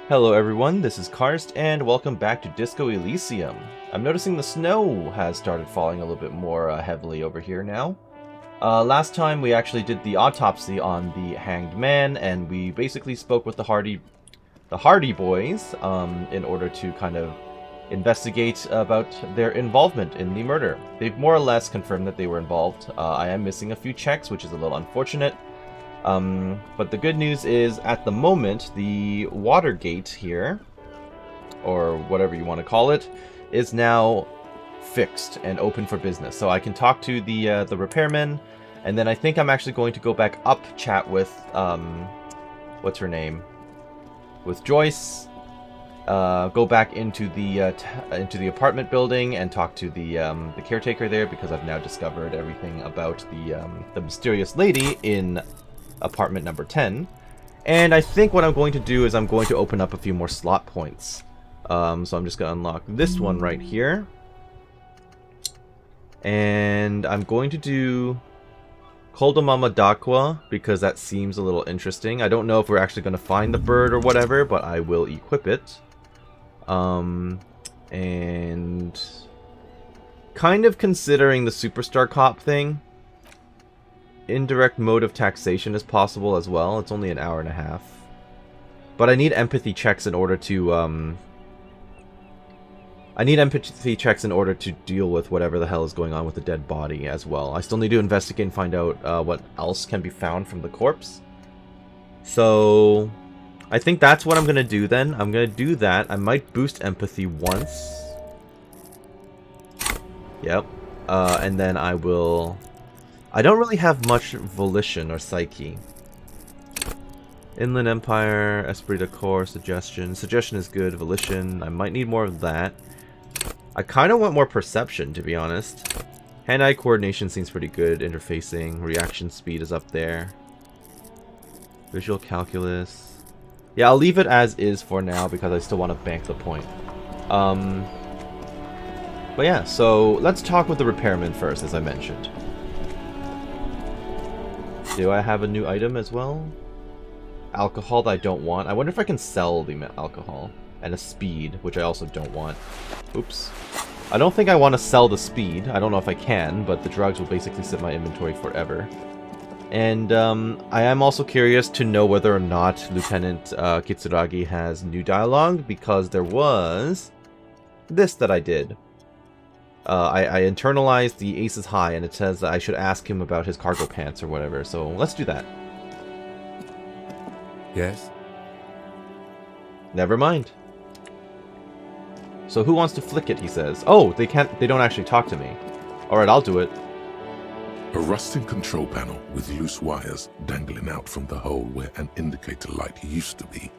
Hello everyone, this is Karst, and welcome back to Disco Elysium. I'm noticing the snow has started falling a little bit more heavily over here now. Last time we actually did the autopsy on the hanged man, and we basically spoke with the Hardy boys in order to kind of investigate about their involvement in the murder. They've more or less confirmed that they were involved. I am missing a few checks, which is a little unfortunate. But the good news is, at the moment, the water gate here, or whatever you want to call it, is now fixed and open for business. So I can talk to the repairman, and then I think I'm actually going to go back up, chat with, what's her name? With Joyce, go back into the apartment building and talk to the caretaker there, because I've now discovered everything about the mysterious lady in apartment number 10. And I think what I'm going to do is I'm going to open up a few more slot points. So I'm just going to unlock this one right here. And I'm going to do Koldamama Dakwa, because that seems a little interesting. I don't know if we're actually going to find the bird or whatever, but I will equip it. And kind of considering the Superstar Cop thing, indirect mode of taxation is possible as well. It's only an hour and a half. But I need empathy checks in order to, deal with whatever the hell is going on with the dead body as well. I still need to investigate and find out what else can be found from the corpse. So I think that's what I'm going to do then. I'm going to do that. I might boost empathy once. Yep. And then I will... I don't really have much volition or psyche. Inland Empire, Esprit de Corps, Suggestion. Suggestion is good. Volition, I might need more of that. I kind of want more perception, to be honest. Hand-eye coordination seems pretty good. Interfacing, reaction speed is up there. Visual calculus. Yeah, I'll leave it as is for now because I still want to bank the point. But yeah, so let's talk with the repairman first, as I mentioned. Do I have a new item as well? Alcohol that I don't want. I wonder if I can sell the alcohol. And a speed, which I also don't want. Oops. I don't think I want to sell the speed. I don't know if I can, but the drugs will basically sit in my inventory forever. And I am also curious to know whether or not Lieutenant Kitsuragi has new dialogue, because there was this that I did. I internalized the Ace is High, and it says that I should ask him about his cargo pants or whatever, so let's do that. Yes? Never mind. So who wants to flick it, he says. Oh, they don't actually talk to me. Alright, I'll do it. A rusting control panel with loose wires dangling out from the hole where an indicator light used to be,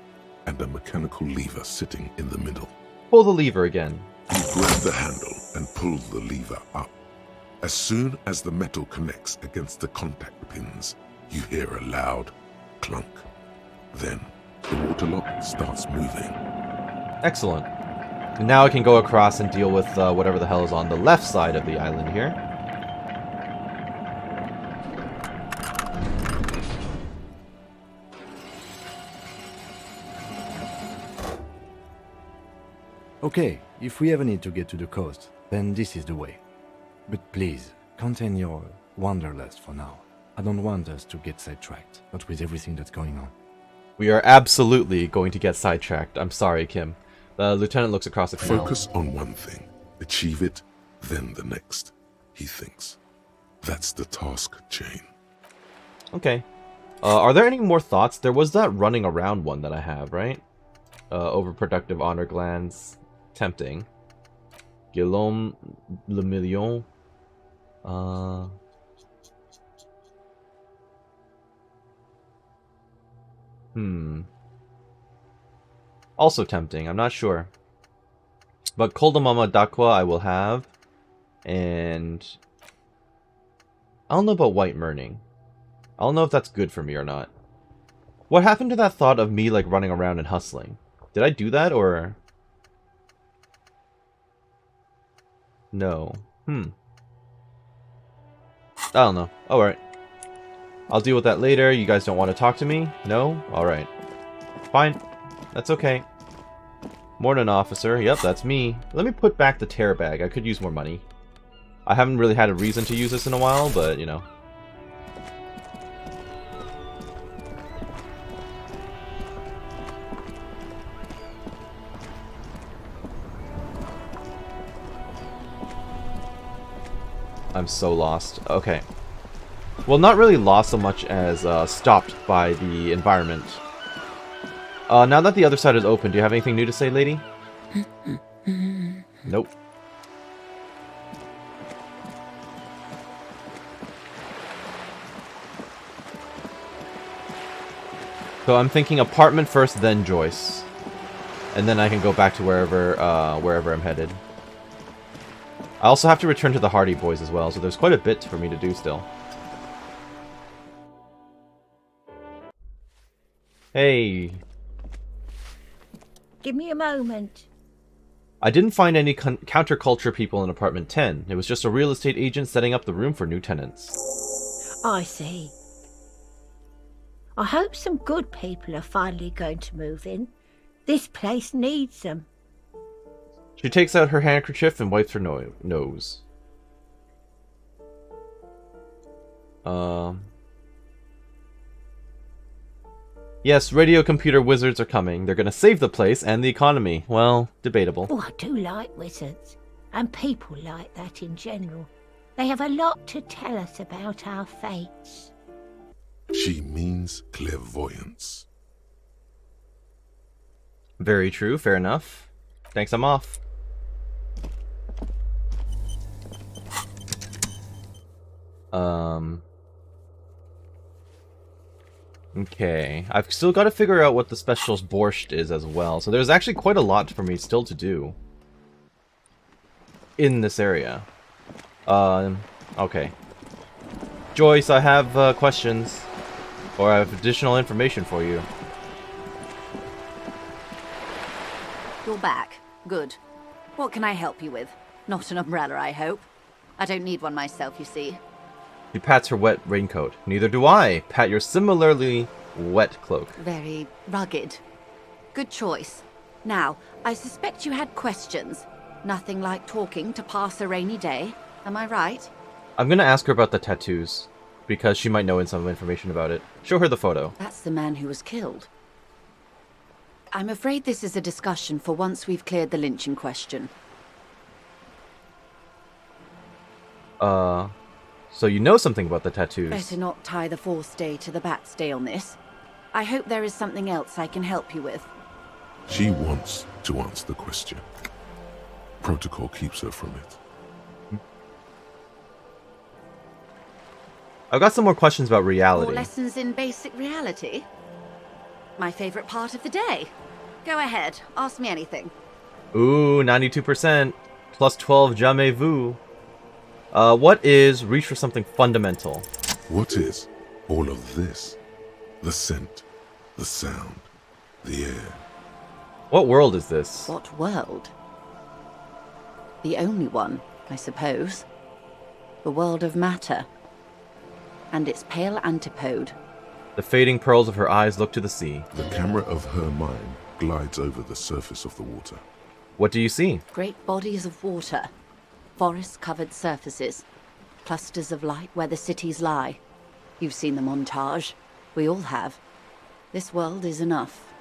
and a mechanical lever sitting in the middle. Pull the lever again. You grab the handle and pull the lever up. As soon as the metal connects against the contact pins, you hear a loud clunk. Then, the water lock starts moving. Excellent. And now I can go across and deal with whatever the hell is on the left side of the island here. Okay, if we ever need to get to the coast, then this is the way. But please, contain your wanderlust for now. I don't want us to get sidetracked, not with everything that's going on. We are absolutely going to get sidetracked. I'm sorry, Kim. The lieutenant looks across the canal. Focus on one thing. Achieve it, then the next, he thinks. That's the task chain. Okay. Are there any more thoughts? There was that running around one that I have, right? Overproductive honor glands. Tempting. Guillaume Le Million. Also tempting, I'm not sure. But Koldamama Dakwa I will have. And I don't know about White Murning. I don't know if that's good for me or not. What happened to that thought of me like running around and hustling? Did I do that or... No. I don't know. Alright. I'll deal with that later. You guys don't want to talk to me? No? Alright. Fine. That's okay. Morning, officer. Yep, that's me. Let me put back the tear bag. I could use more money. I haven't really had a reason to use this in a while, but, you know. I'm so lost. Okay. Well, not really lost so much as stopped by the environment. Now that the other side is open, do you have anything new to say, lady? Nope. So I'm thinking apartment first, then Joyce. And then I can go back to wherever I'm headed. I also have to return to the Hardy Boys as well, so there's quite a bit for me to do still. Hey. Give me a moment. I didn't find any counterculture people in apartment 10. It was just a real estate agent setting up the room for new tenants. I see. I hope some good people are finally going to move in. This place needs them. She takes out her handkerchief and wipes her nose. Yes, radio computer wizards are coming. They're gonna save the place and the economy. Well, debatable. Oh, I do like wizards. And people like that in general. They have a lot to tell us about our fates. She means clairvoyance. Very true, fair enough. Thanks, I'm off. Okay. I've still got to figure out what the special borscht is as well. So there's actually quite a lot for me still to do in this area. Okay. Joyce, I have questions. Or I have additional information for you. You're back. Good. What can I help you with? Not an umbrella, I hope. I don't need one myself, you see. She pats her wet raincoat. Neither do I. Pat your similarly wet cloak. Very rugged. Good choice. Now, I suspect you had questions. Nothing like talking to pass a rainy day. Am I right? I'm gonna ask her about the tattoos, because she might know some information about it. Show her the photo. That's the man who was killed. I'm afraid this is a discussion for once we've cleared the lynching question. So you know something about the tattoos. Better not tie the fourth day to the bat's day on this. I hope there is something else I can help you with. She wants to answer the question. Protocol keeps her from it. I've got some more questions about reality. More lessons in basic reality? My favorite part of the day. Go ahead, ask me anything. Ooh, 92%. Plus 12 jamais vu. What is reach for something fundamental? What is all of this? The scent, the sound, the air. What world is this? What world? The only one, I suppose. The world of matter. And its pale antipode. The fading pearls of her eyes look to the sea. The camera of her mind glides over the surface of the water. What do you see? Great bodies of water. Forest-covered surfaces. Clusters of light where the cities lie. You've seen the montage. We all have. This world is enough.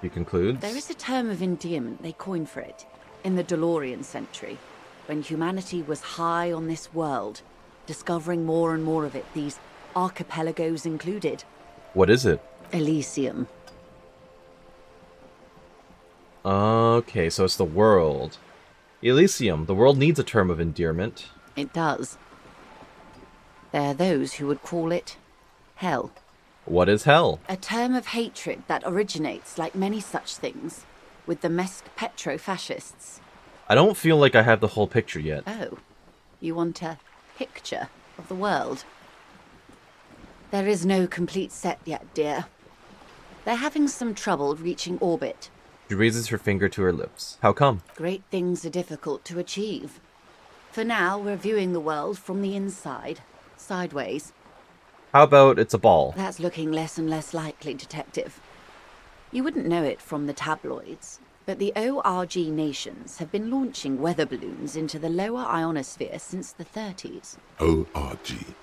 He concludes. There is a term of endearment they coined for it. In the DeLorean century. When humanity was high on this world. Discovering more and more of it. These archipelagos included. What is it? Elysium. Okay, so it's the world. Elysium. The world needs a term of endearment. It does. There are those who would call it hell. What is hell? A term of hatred that originates, like many such things, with the Mesk petro-fascists. I don't feel like I have the whole picture yet. Oh, you want a picture of the world? There is no complete set yet, dear. They're having some trouble reaching orbit. She raises her finger to her lips. How come? Great things are difficult to achieve. For now, we're viewing the world from the inside, sideways. How about it's a ball? That's looking less and less likely, Detective. You wouldn't know it from the tabloids. But the ORG nations have been launching weather balloons into the lower ionosphere since the 30s. ORG,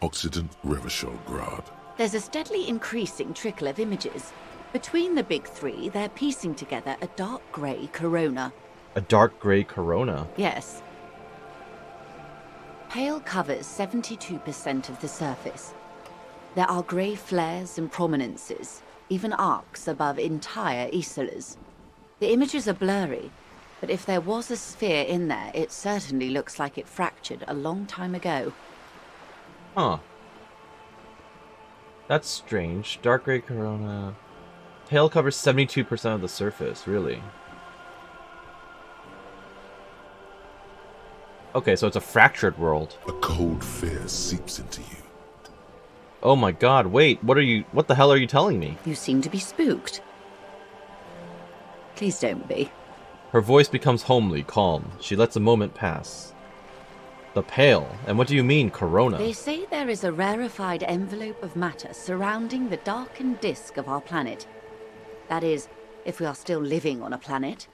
Occident Revachol. There's a steadily increasing trickle of images. Between the big three, they're piecing together a dark grey corona. A dark grey corona? Yes. Pale covers 72% of the surface. There are grey flares and prominences, even arcs above entire isolas. The images are blurry, but if there was a sphere in there, it certainly looks like it fractured a long time ago. Huh. That's strange. Dark grey corona. Pale covers 72% of the surface, really. Okay, so it's a fractured world. A cold fear seeps into you. Oh my god, wait, what the hell are you telling me? You seem to be spooked. Please don't be. Her voice becomes homely, calm. She lets a moment pass. The Pale. And what do you mean, corona? They say there is a rarefied envelope of matter surrounding the darkened disk of our planet. That is, if we are still living on a planet.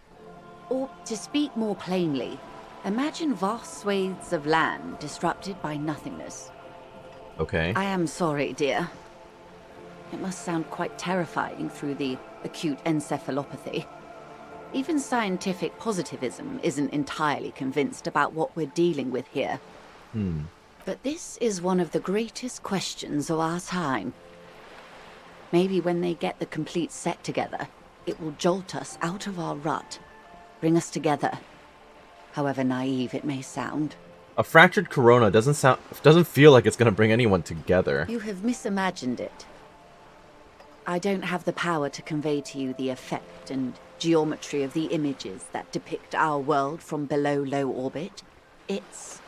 Or, to speak more plainly, imagine vast swathes of land disrupted by nothingness. Okay. I am sorry, dear. It must sound quite terrifying through the acute encephalopathy. Even scientific positivism isn't entirely convinced about what we're dealing with here. But this is one of the greatest questions of our time. Maybe when they get the complete set together, it will jolt us out of our rut, bring us together, however naive it may sound. A fractured corona doesn't feel like it's gonna bring anyone together. You have misimagined it. I don't have the power to convey to you the effect and geometry of the images that depict our world from below low orbit. It's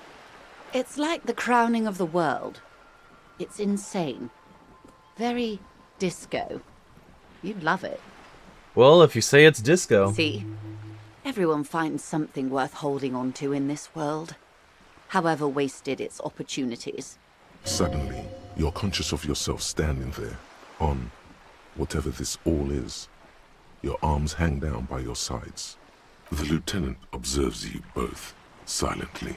like the crowning of the world. It's insane. Very disco. You'd love it. Well, if you say it's disco. See, everyone finds something worth holding on to in this world, however wasted its opportunities. Suddenly, you're conscious of yourself standing there, on whatever this all is. Your arms hang down by your sides. The lieutenant observes you both, silently.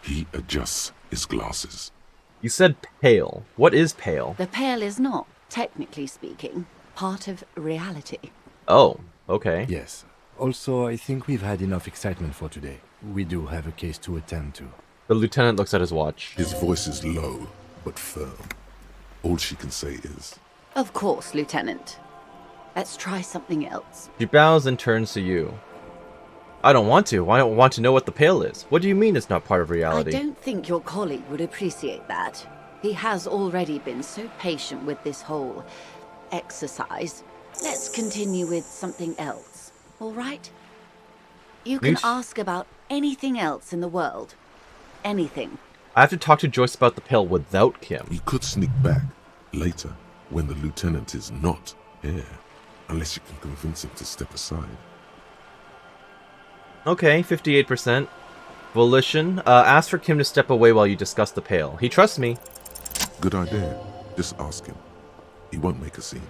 He adjusts his glasses. You said pale. What is pale? The Pale is not, technically speaking, part of reality. Oh, okay. Yes. Also, I think we've had enough excitement for today. We do have a case to attend to. The lieutenant looks at his watch. His voice is low, but firm. All she can say is, Of course, Lieutenant. Let's try something else. She bows and turns to you. I don't want to. I don't want to know what the Pale is. What do you mean it's not part of reality? I don't think your colleague would appreciate that. He has already been so patient with this whole exercise. Let's continue with something else, all right? You can Yes. ask about anything else in the world. Anything. I have to talk to Joyce about the Pale without Kim. you could sneak back later when the lieutenant is not here, unless you can convince him to step aside. Okay, 58%. Volition. Ask for Kim to step away while you discuss the Pale. He trusts me. Good idea. Just ask him. He won't make a scene.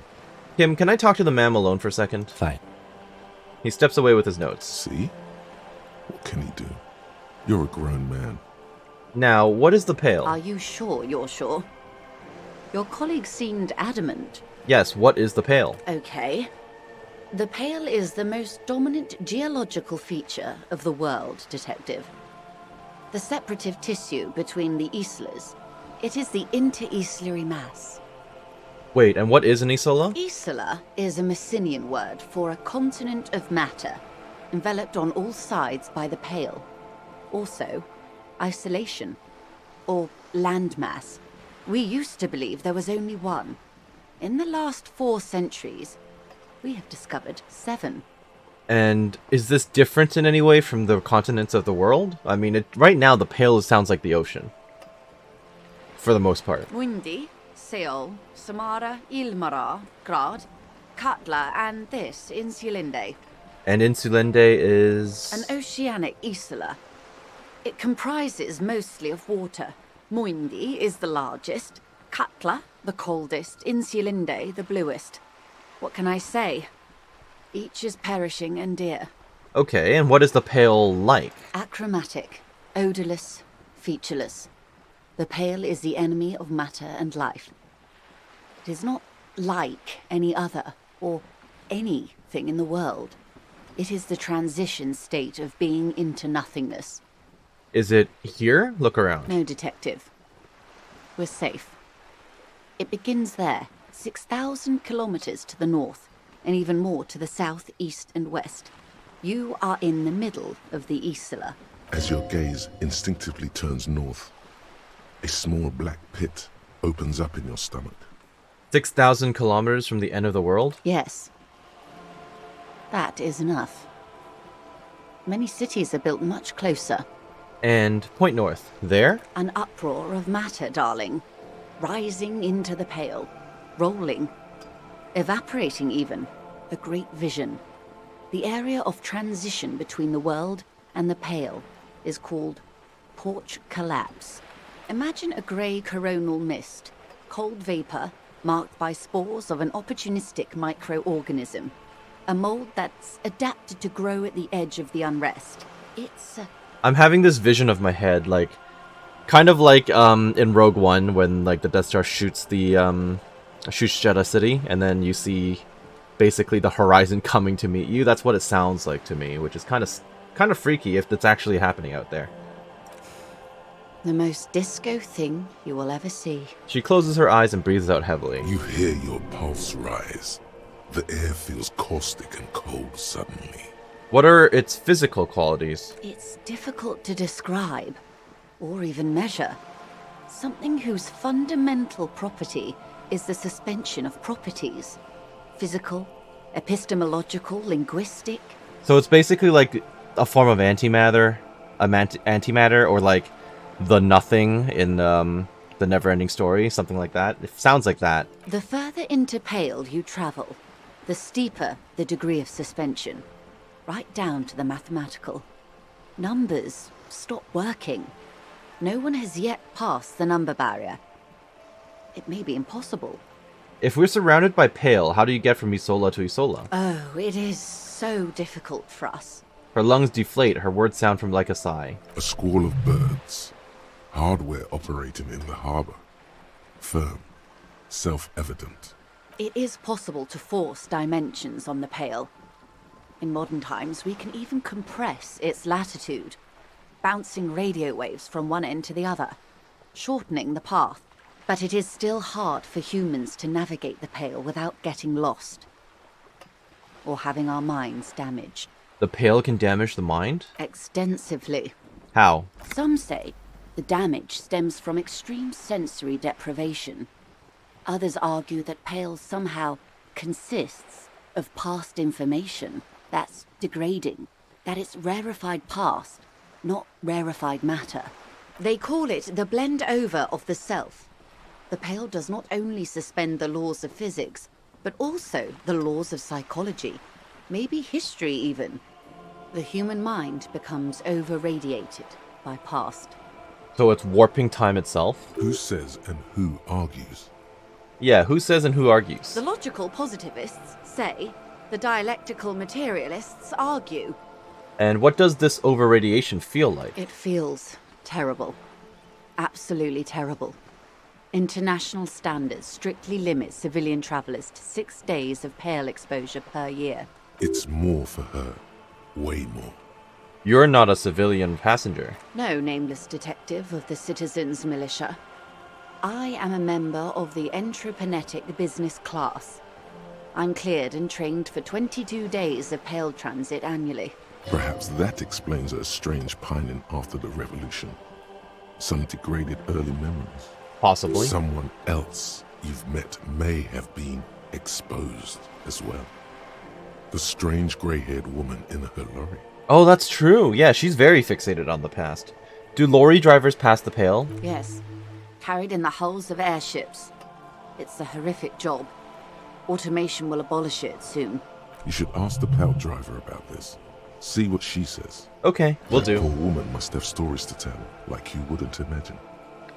Kim, can I talk to the ma'am alone for a second? Fine. He steps away with his notes. See? What can he do? You're a grown man. Now, what is the Pale? Are you sure you're sure? Your colleague seemed adamant. Yes, what is the Pale? Okay. The Pale is the most dominant geological feature of the world, Detective. The separative tissue between the islas. It is the inter-islary mass. Wait, and what is an Isola? Isla is a Messinian word for a continent of matter, enveloped on all sides by the Pale. Also, isolation, or landmass. We used to believe there was only one. In the last 4 centuries, we have discovered 7. And is this different in any way from the continents of the world? I mean, right now the Pale sounds like the ocean. For the most part. Windy, Seol, Samara, Ilmara, Grad, Katla, and this, Insulinde. And Insulinde is... An oceanic isla. It comprises mostly of water. Muindi is the largest, Katla the coldest, Insulinde the bluest. What can I say? Each is perishing and dear. Okay, and what is the Pale like? Achromatic, odorless, featureless. The Pale is the enemy of matter and life. It is not like any other, or anything in the world. It is the transition state of being into nothingness. Is it here? Look around. No, detective. We're safe. It begins there, 6,000 kilometers to the north, and even more to the south, east, and west. You are in the middle of the Isla. As your gaze instinctively turns north, a small black pit opens up in your stomach. 6,000 kilometers from the end of the world? Yes. That is enough. Many cities are built much closer. And point north. There? An uproar of matter, darling. Rising into the Pale. Rolling. Evaporating even. A great vision. The area of transition between the world and the Pale is called Porch Collapse. Imagine a grey coronal mist. Cold vapor marked by spores of an opportunistic microorganism. A mold that's adapted to grow at the edge of the unrest. It's I'm having this vision of my head, like, kind of like in Rogue One when like the Death Star shoots the shoots Jeddah City, and then you see basically the horizon coming to meet you. That's what it sounds like to me, which is kind of freaky if it's actually happening out there. the most disco thing you will ever see. She closes her eyes and breathes out heavily. You hear your pulse rise. The air feels caustic and cold suddenly. What are its physical qualities? It's difficult to describe, or even measure. Something whose fundamental property is the suspension of properties. Physical, epistemological, linguistic. So it's basically like a form of antimatter, antimatter, or like the nothing in the Neverending Story, something like that. It sounds like that. The further into Pale you travel, the steeper the degree of suspension, right down to the mathematical. Numbers stop working. No one has yet passed the number barrier. It may be impossible. If we're surrounded by Pale, how do you get from Isola to Isola? Oh, it is so difficult for us. Her lungs deflate, her words sound from like a sigh. A squall of birds. Hardware operating in the harbor. Firm. Self-evident. It is possible to force dimensions on the Pale. In modern times, we can even compress its latitude, bouncing radio waves from one end to the other, shortening the path. But it is still hard for humans to navigate the Pale without getting lost, or having our minds damaged. The Pale can damage the mind? Extensively. How? Some say the damage stems from extreme sensory deprivation. Others argue that Pale somehow consists of past information that's degrading, that it's rarefied past, not rarefied matter. They call it the blend over of the self. The Pale does not only suspend the laws of physics, but also the laws of psychology, maybe history even. The human mind becomes over-radiated by past. So it's warping time itself? Who says and who argues? Yeah, who says and who argues? The logical positivists say, the dialectical materialists argue. And what does this over-radiation feel like? It feels terrible. Absolutely terrible. International standards strictly limit civilian travelers to 6 days of Pale exposure per year. It's more for her. Way more. You're not a civilian passenger. No, nameless detective of the Citizens Militia. I am a member of the Entropanetic Business Class. I'm cleared and trained for 22 days of Pale transit annually. Perhaps that explains her strange pining after the revolution. Some degraded early memories. Possibly. Someone else you've met may have been exposed as well. The strange grey-haired woman in her lorry. Oh, that's true. Yeah, she's very fixated on the past. Do lorry drivers pass the Pale? Yes, carried in the hulls of airships. It's a horrific job. Automation will abolish it soon. You should ask the Pale driver about this. See what she says. Okay, we'll That do. poor woman must have stories to tell, like you wouldn't imagine.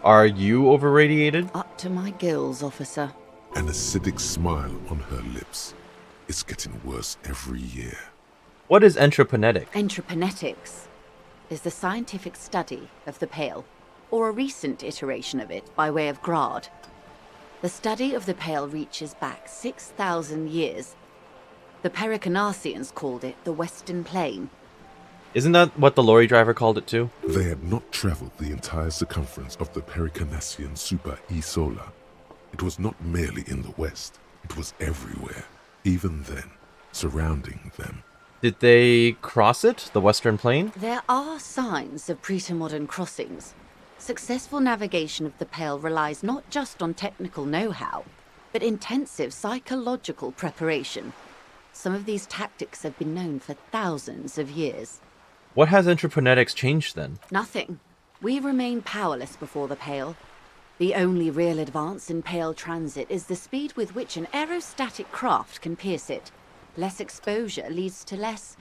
Are you over-radiated? Up to my gills, officer. An acidic smile on her lips. It's getting worse every year. What is entroponetic? Entroponetics is the scientific study of the Pale, or a recent iteration of it by way of grad. The study of the Pale reaches back 6,000 years. The Pericarnassians called it the Western Plain. Isn't that what the lorry driver called it too? They had not traveled the entire circumference of the Pericarnassian Super E-Solar. It was not merely in the west, it was everywhere, even then, surrounding them. Did they cross it, the Western Plain? There are signs of pre-modern crossings. Successful navigation of the Pale relies not just on technical know-how, but intensive psychological preparation. Some of these tactics have been known for thousands of years. What has entroponetics changed then? Nothing. We remain powerless before the Pale. The only real advance in Pale transit is the speed with which an aerostatic craft can pierce it. Less exposure leads to less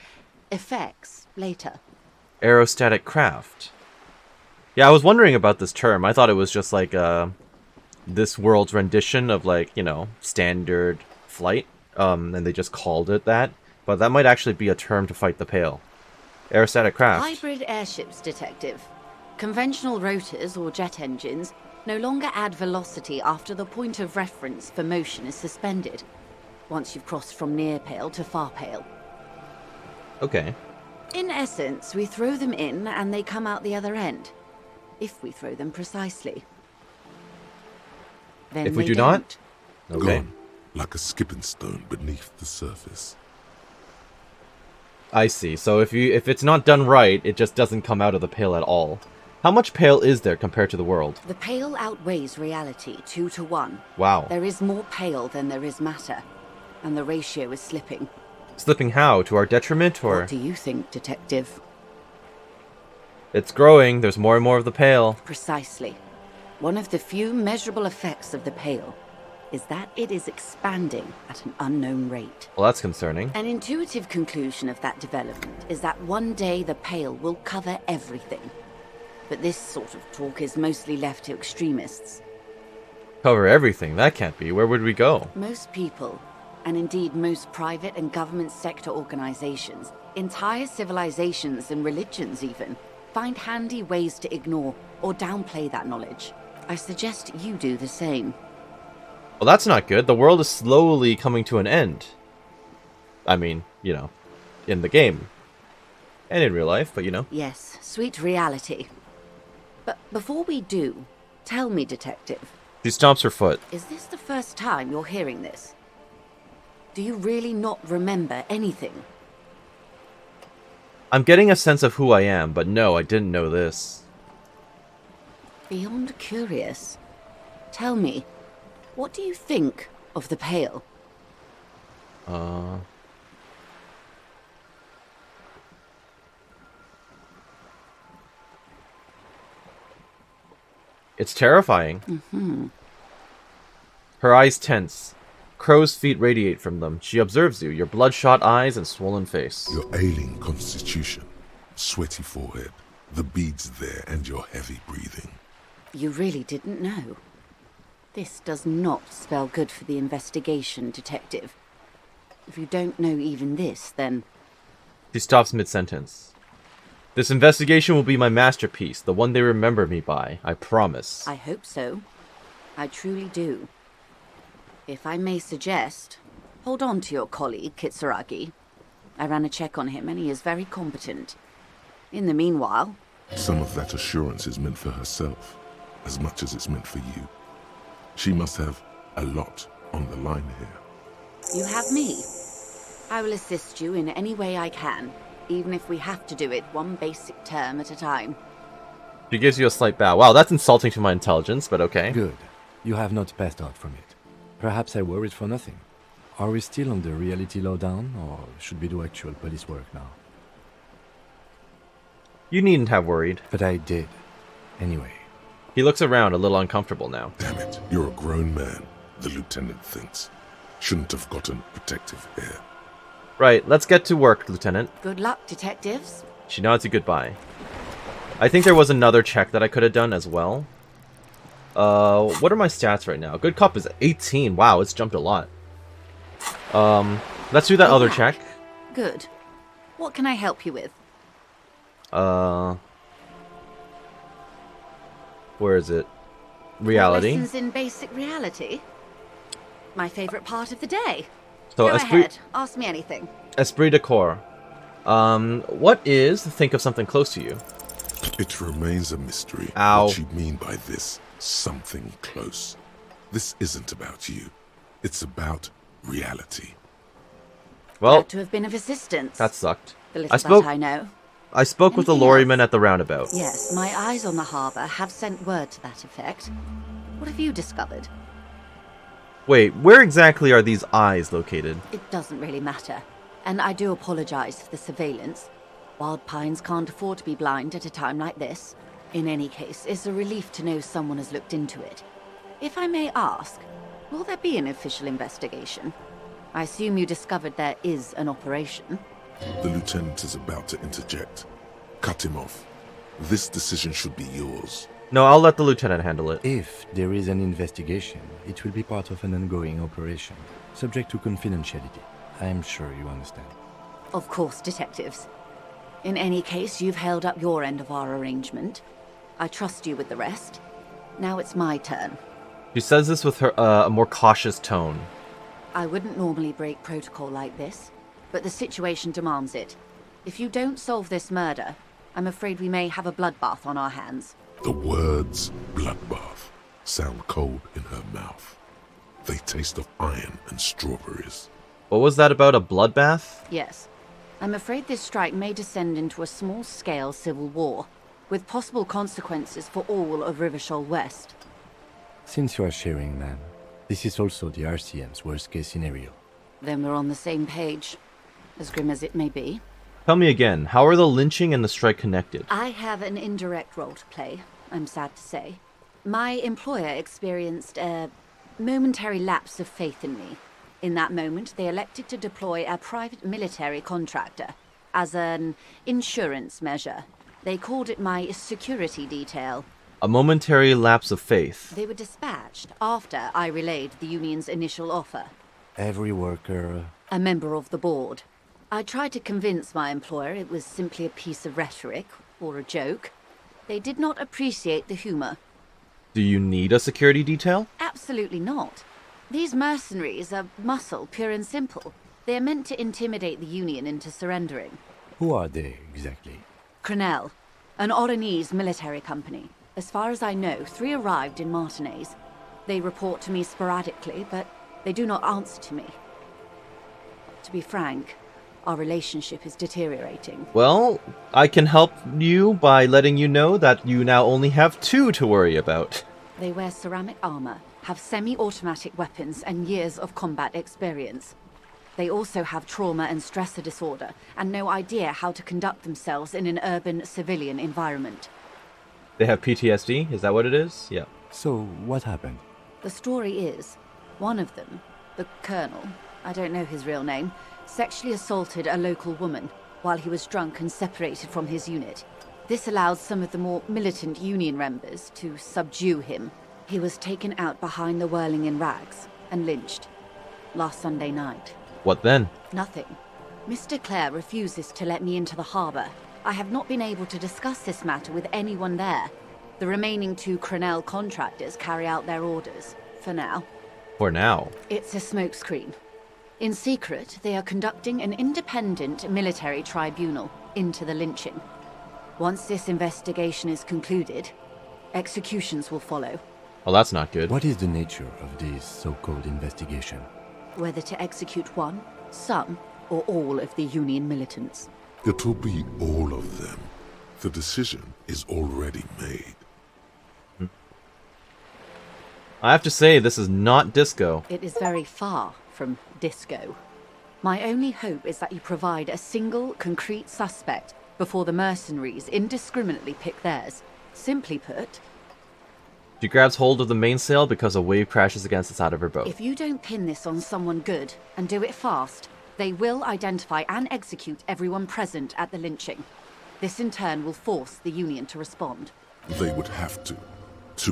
effects later. Aerostatic craft. Yeah, I was wondering about this term. I thought it was just like this world's rendition of like, you know, standard flight. And they just called it that. But that might actually be a term to fight the Pale. Aerostatic craft. Hybrid airships, Detective. Conventional rotors or jet engines no longer add velocity after the point of reference for motion is suspended, once you've crossed from near Pale to far Pale. Okay. In essence, we throw them in and they come out the other end. If we throw them precisely. Then If we they do don't. not? Okay. Gone, like a skipping stone beneath the surface. I see. So if it's not done right, it just doesn't come out of the Pale at all. How much Pale is there compared to the world? The Pale outweighs reality 2 to 1. Wow. There is more Pale than there is matter, and the ratio is slipping. Slipping how? To our detriment, or? What do you think, Detective? It's growing. There's more and more of the Pale. Precisely. One of the few measurable effects of the Pale is that it is expanding at an unknown rate. Well, that's concerning. An intuitive conclusion of that development is that one day the Pale will cover everything. But this sort of talk is mostly left to extremists. Cover everything? That can't be. Where would we go? Most people, and indeed most private and government sector organizations, entire civilizations and religions even, find handy ways to ignore or downplay that knowledge. I suggest you do the same. Well, that's not good. The world is slowly coming to an end. I mean, you know, in the game. And in real life, but you know. Yes, sweet reality. But before we do, tell me, Detective. She stomps her foot. Is this the first time you're hearing this? Do you really not remember anything? I'm getting a sense of who I am, but no, I didn't know this. Beyond curious. Tell me, what do you think of the Pale? It's terrifying. Her eyes tense. Crow's feet radiate from them. She observes you, your bloodshot eyes and swollen face. Your ailing constitution, sweaty forehead, the beads there, and your heavy breathing. You really didn't know. This does not spell good for the investigation, Detective. If you don't know even this, then... She stops mid-sentence. This investigation will be my masterpiece, the one they remember me by, I promise. I hope so. I truly do. If I may suggest, hold on to your colleague, Kitsuragi. I ran a check on him and he is very competent. In the meanwhile... Some of that assurance is meant for herself, as much as it's meant for you. She must have a lot on the line here. You have me. I will assist you in any way I can, even if we have to do it one basic term at a time. She gives you a slight bow. Wow, that's insulting to my intelligence, but okay. Good. You have not passed out from it. Perhaps I worried for nothing. Are we still on the reality lowdown, or should we do actual police work now? You needn't have worried. But I did. Anyway. He looks around, a little uncomfortable now. Damn it, you're a grown man, the lieutenant thinks. Shouldn't have gotten protective air. Right, let's get to work, Lieutenant. Good luck, detectives. She nods you goodbye. I think there was another check that I could have done as well. What are my stats right now? Good cop is 18. Wow, it's jumped a lot. Let's do that You're other back. check. Good. What can I help you with? Where is it? Reality. Lessons in basic reality? My favorite part of the day. So Go esprit, ahead, ask me anything. esprit de corps. What is think of something close to you? It remains a mystery Ow. what you mean by this something close. This isn't about you. It's about reality. Well, Glad to have been of assistance. that sucked. the little spoke- that I know. I spoke with the Anything lorryman else? at the roundabout. Yes, my eyes on the harbour have sent word to that effect. What have you discovered? Wait, where exactly are these eyes located? It doesn't really matter. And I do apologise for the surveillance. Wild Pines can't afford to be blind at a time like this. In any case, it's a relief to know someone has looked into it. If I may ask, will there be an official investigation? I assume you discovered there is an operation. The lieutenant is about to interject. Cut him off. This decision should be yours. No, I'll let the lieutenant handle it. If there is an investigation, it will be part of an ongoing operation, subject to confidentiality. I'm sure you understand. Of course, detectives. In any case, you've held up your end of our arrangement. I trust you with the rest. Now it's my turn. She says this with her a more cautious tone. I wouldn't normally break protocol like this, but the situation demands it. If you don't solve this murder, I'm afraid we may have a bloodbath on our hands. The words bloodbath sound cold in her mouth. They taste of iron and strawberries. What was that about, a bloodbath? Yes. I'm afraid this strike may descend into a small-scale civil war, with possible consequences for all of Rivershoal West. Since you are sharing, ma'am, this is also the RCM's worst-case scenario. Then we're on the same page, as grim as it may be. Tell me again, how are the lynching and the strike connected? I have an indirect role to play, I'm sad to say. My employer experienced a momentary lapse of faith in me. In that moment, they elected to deploy a private military contractor as an insurance measure. They called it my security detail. A momentary lapse of faith. They were dispatched after I relayed the union's initial offer. Every worker... A member of the board. I tried to convince my employer it was simply a piece of rhetoric, or a joke. They did not appreciate the humor. Do you need a security detail? Absolutely not. These mercenaries are muscle, pure and simple. They are meant to intimidate the Union into surrendering. Who are they, exactly? Crenell, an Oronese military company. As far as I know, 3 arrived in Martinez. They report to me sporadically, but they do not answer to me. To be frank, our relationship is deteriorating. Well, I can help you by letting you know that you now only have 2 to worry about. They wear ceramic armor, have semi-automatic weapons, and years of combat experience. They also have trauma and stressor disorder, and no idea how to conduct themselves in an urban civilian environment. They have PTSD? Is that what it is? Yeah. So, what happened? The story is, one of them, the Colonel, I don't know his real name, sexually assaulted a local woman while he was drunk and separated from his unit. This allowed some of the more militant Union members to subdue him. He was taken out behind the whirling in rags and lynched last Sunday night. What then? Nothing. Mr. Clare refuses to let me into the harbour. I have not been able to discuss this matter with anyone there. The remaining 2 Crenell contractors carry out their orders, for now. For now. It's a smokescreen. In secret, they are conducting an independent military tribunal into the lynching. Once this investigation is concluded, executions will follow. Well, that's not good. What is the nature of this so-called investigation? Whether to execute one, some, or all of the Union militants. It will be all of them. The decision is already made. I have to say, this is not disco. It is very far from disco. My only hope is that you provide a single, concrete suspect before the mercenaries indiscriminately pick theirs. Simply put, She grabs hold of the mainsail because a wave crashes against the side of her boat. if you don't pin this on someone good, and do it fast, they will identify and execute everyone present at the lynching. This in turn will force the Union to respond. They would have to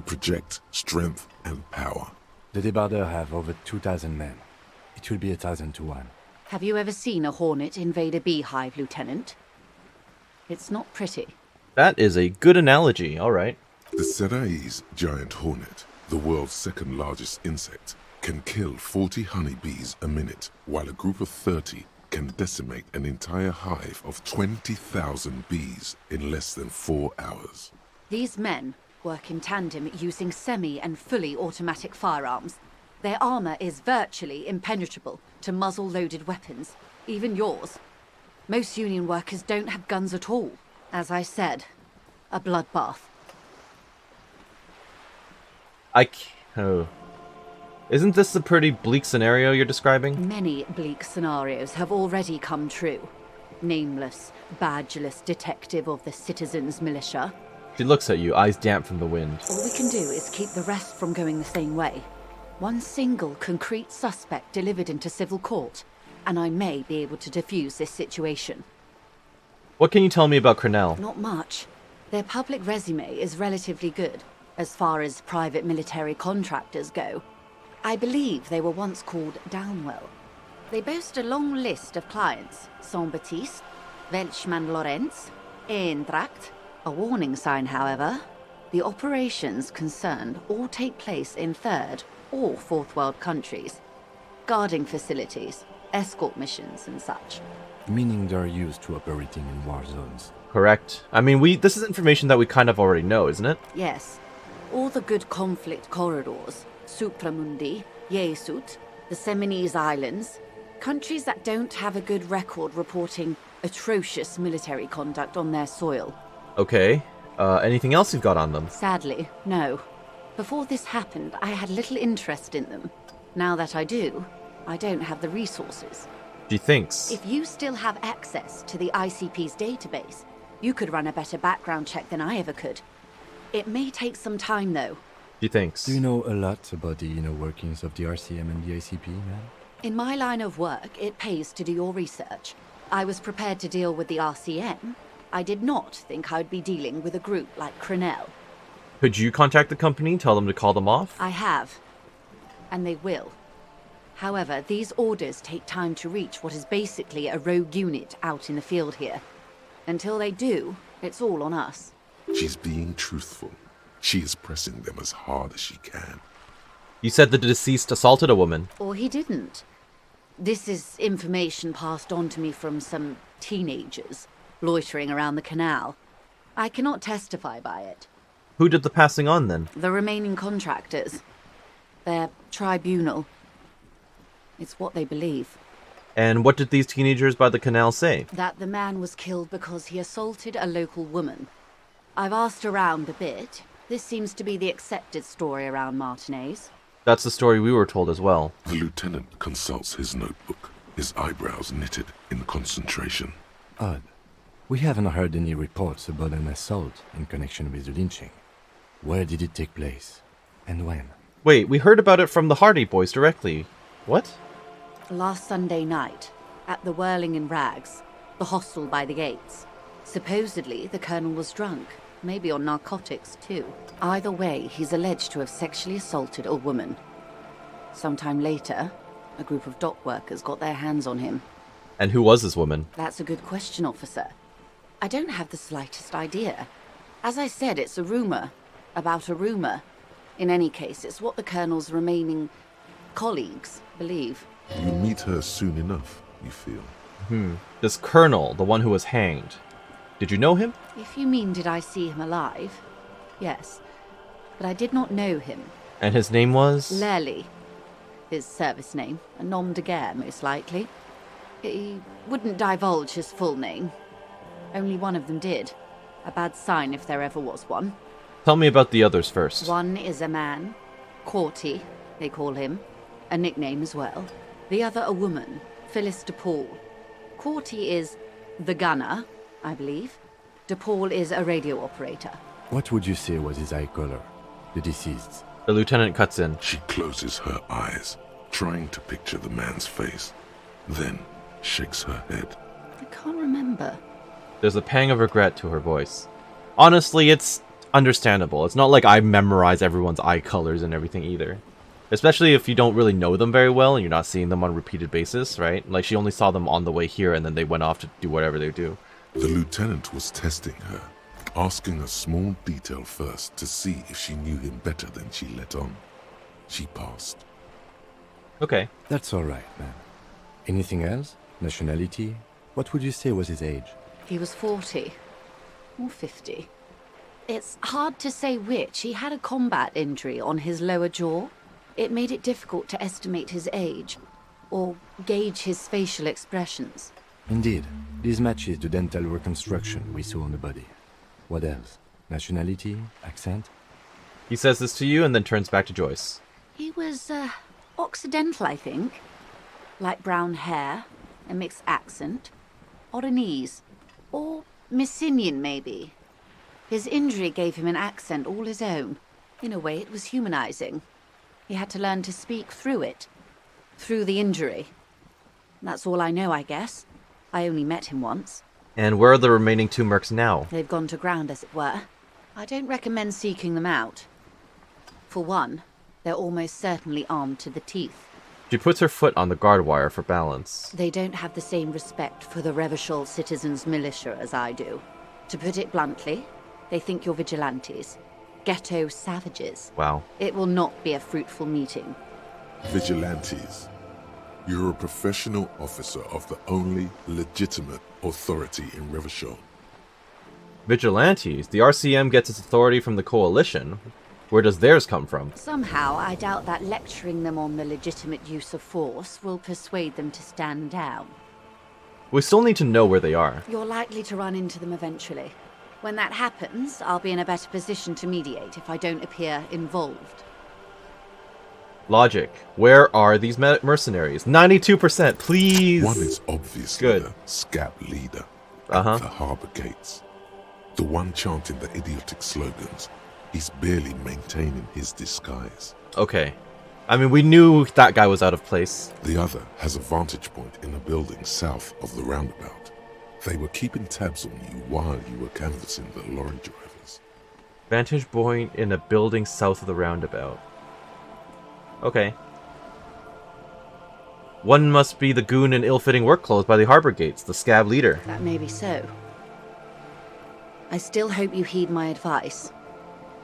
project strength and power. The Debarders have over 2,000 men. It will be 1,000 to 1. Have you ever seen a hornet invade a beehive, Lieutenant? It's not pretty. That is a good analogy, alright. The Serai's giant hornet, the world's second largest insect, can kill 40 honeybees a minute, while a group of 30 can decimate an entire hive of 20,000 bees in less than 4 hours. These men work in tandem using semi and fully automatic firearms. Their armor is virtually impenetrable to muzzle-loaded weapons, even yours. Most Union workers don't have guns at all. As I said, a bloodbath. Oh. Isn't this a pretty bleak scenario you're describing? Many bleak scenarios have already come true. Nameless, badgeless detective of the citizens' militia. She looks at you, eyes damp from the wind. All we can do is keep the rest from going the same way. One single concrete suspect delivered into civil court, and I may be able to defuse this situation. What can you tell me about Cornell? Not much. Their public resume is relatively good, as far as private military contractors go. I believe they were once called Downwell. They boast a long list of clients: Saint-Baptiste, Welchman-Lorenz, Eintracht. A warning sign, however. The operations concerned all take place in third or fourth world countries. Guarding facilities, escort missions and such. Meaning they're used to operating in war zones. Correct. I mean, this is information that we kind of already know, isn't it? Yes. All the good conflict corridors, Supramundi, Yesut, the Seminese Islands, countries that don't have a good record reporting atrocious military conduct on their soil. Okay. Anything else you've got on them? Sadly, no. Before this happened, I had little interest in them. Now that I do, I don't have the resources. She thinks. If you still have access to the ICP's database, you could run a better background check than I ever could. It may take some time, though. She thinks. Do you know a lot about the inner workings of the RCM and the ICP, man? In my line of work, it pays to do your research. I was prepared to deal with the RCM. I did not think I would be dealing with a group like Crenell. Could you contact the company, tell them to call them off? I have. And they will. However, these orders take time to reach what is basically a rogue unit out in the field here. Until they do, it's all on us. She's being truthful. She is pressing them as hard as she can. You said the deceased assaulted a woman. Or he didn't. This is information passed on to me from some teenagers loitering around the canal. I cannot testify by it. Who did the passing on, then? The remaining contractors. Their tribunal. It's what they believe. And what did these teenagers by the canal say? That the man was killed because he assaulted a local woman. I've asked around a bit. This seems to be the accepted story around Martinez. That's the story we were told as well. The lieutenant consults his notebook, his eyebrows knitted in concentration. Odd. We haven't heard any reports about an assault in connection with the lynching. Where did it take place? And when? Wait, we heard about it from the Hardy Boys directly. What? Last Sunday night, at the Whirling in Rags, the hostel by the gates. Supposedly, the colonel was drunk, maybe on narcotics too. Either way, he's alleged to have sexually assaulted a woman. Sometime later, a group of dock workers got their hands on him. And who was this woman? That's a good question, officer. I don't have the slightest idea. As I said, it's a rumor. About a rumor. In any case, it's what the colonel's remaining colleagues believe. You meet her soon enough, you feel. This colonel, the one who was hanged. Did you know him? If you mean did I see him alive? Yes. But I did not know him. And his name was? Lely. His service name. A nom de guerre, most likely. He wouldn't divulge his full name. Only one of them did. A bad sign if there ever was one. Tell me about the others first. One is a man. Corty, they call him. A nickname as well. The other a woman. Phyllis DePaul. Corty is the gunner, I believe. DePaul is a radio operator. What would you say was his eye color? The deceased. The lieutenant cuts in. She closes her eyes, trying to picture the man's face, then shakes her head. I can't remember. There's a pang of regret to her voice. Honestly, it's understandable. It's not like I memorize everyone's eye colors and everything either. Especially if you don't really know them very well and you're not seeing them on a repeated basis, right? Like, she only saw them on the way here and then they went off to do whatever they do. The lieutenant was testing her, asking a small detail first to see if she knew him better than she let on. She passed. Okay. That's all right, man. Anything else? Nationality? What would you say was his age? He was 40 or 50. It's hard to say which. He had a combat injury on his lower jaw. It made it difficult to estimate his age or gauge his facial expressions. Indeed. This matches the dental reconstruction we saw on the body. What else? Nationality? Accent? He says this to you and then turns back to Joyce. He was, Occidental, I think. Light brown hair, a mixed accent, Oranese, or Messinian, maybe. His injury gave him an accent all his own. In a way, it was humanizing. He had to learn to speak through it. Through the injury. That's all I know, I guess. I only met him once. And where are the remaining 2 mercs now? They've gone to ground, as it were. I don't recommend seeking them out. For one, they're almost certainly armed to the teeth. She puts her foot on the guard wire for balance. They don't have the same respect for the Revachol citizens' militia as I do. To put it bluntly, they think you're vigilantes. Ghetto savages. Wow. It will not be a fruitful meeting. Vigilantes. You're a professional officer of the only legitimate authority in Revachol. Vigilantes? The RCM gets its authority from the Coalition. Where does theirs come from? Somehow, I doubt that lecturing them on the legitimate use of force will persuade them to stand down. We still need to know where they are. You're likely to run into them eventually. When that happens, I'll be in a better position to mediate if I don't appear involved. Logic. Where are these mercenaries? 92%, please! One is obviously Good. the scab leader Uh-huh. at the harbour gates. The one chanting the idiotic slogans. He's barely maintaining his disguise. Okay. I mean, we knew that guy was out of place. The other has a vantage point in a building south of the roundabout. They were keeping tabs on you while you were canvassing the lorry drivers. Vantage point in a building south of the roundabout. Okay. One must be the goon in ill-fitting work clothes by the harbor gates, the scab leader. That may be so. I still hope you heed my advice.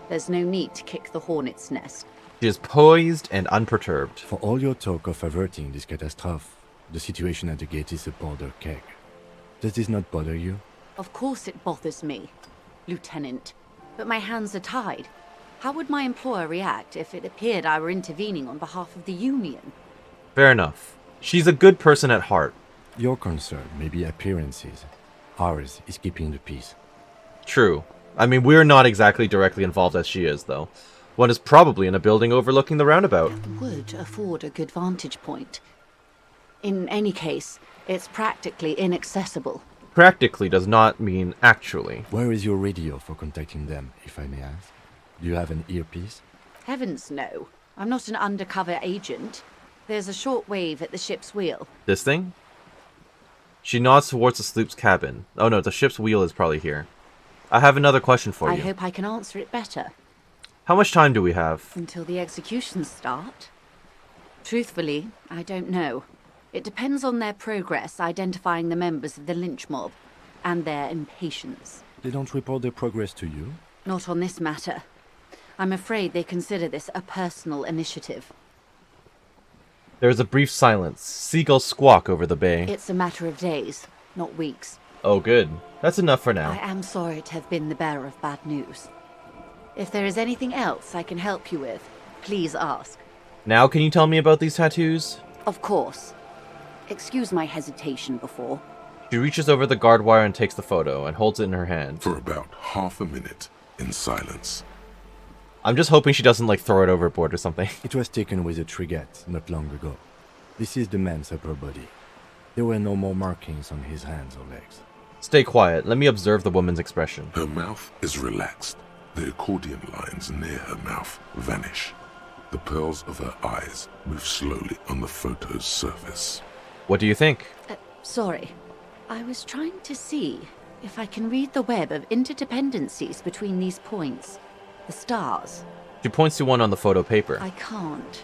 There's no need to kick the hornet's nest. She is poised and unperturbed. For all your talk of averting this catastrophe, the situation at the gate is a powder keg. Does this not bother you? Of course it bothers me, Lieutenant. But my hands are tied. How would my employer react if it appeared I were intervening on behalf of the Union? Fair enough. She's a good person at heart. Your concern may be appearances. Ours is keeping the peace. True. I mean, we're not exactly directly involved as she is, though. One is probably in a building overlooking the roundabout. Would afford a good vantage point. In any case, it's practically inaccessible. Practically does not mean actually. Where is your radio for contacting them, if I may ask? Do you have an earpiece? Heavens no. I'm not an undercover agent. There's a short wave at the ship's wheel. This thing? She nods towards the sloop's cabin. Oh no, the ship's wheel is probably here. I have another question for I you. hope I can answer it better. How much time do we have? Until the executions start? Truthfully, I don't know. It depends on their progress identifying the members of the lynch mob, and their impatience. They don't report their progress to you? Not on this matter. I'm afraid they consider this a personal initiative. There is a brief silence. Seagulls squawk over the bay. It's a matter of days, not weeks. Oh good. That's enough for I now. am sorry to have been the bearer of bad news. If there is anything else I can help you with, please ask. Now can you tell me about these tattoos? Of course. Excuse my hesitation before. She reaches over the guard wire and takes the photo and holds it in her hand. For about half a minute, in silence. I'm just hoping she doesn't like throw it overboard or something. It was taken with a Trigat not long ago. This is the man's upper body. There were no more markings on his hands or legs. Stay quiet. Let me observe the woman's expression. Her mouth is relaxed. The accordion lines near her mouth vanish. The pearls of her eyes move slowly on the photo's surface. What do you think? Sorry. I was trying to see if I can read the web of interdependencies between these points. The stars. She points to one on the photo paper. I can't.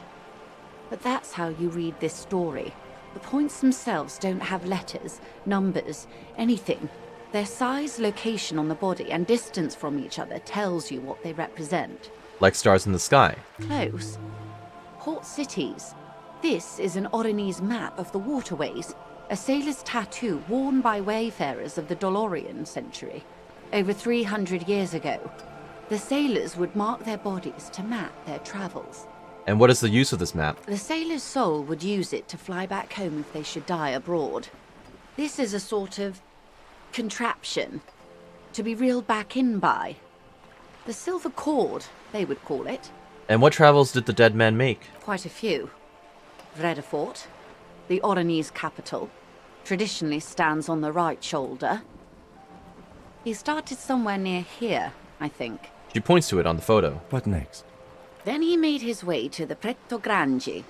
But that's how you read this story. The points themselves don't have letters, numbers, anything. Their size, location on the body, and distance from each other tells you what they represent. Like stars in the sky. Close. Port cities. This is an Oronese map of the waterways, a sailor's tattoo worn by wayfarers of the Dolorian century. Over 300 years ago, the sailors would mark their bodies to map their travels. And what is the use of this map? The sailor's soul would use it to fly back home if they should die abroad. This is a sort of contraption to be reeled back in by. The silver cord, they would call it. And what travels did the dead man make? Quite a few. Vredefort, the Oronese capital, traditionally stands on the right shoulder. He started somewhere near here, I think. She points to it on the photo. What next? Then he made his way to the Preto Grande,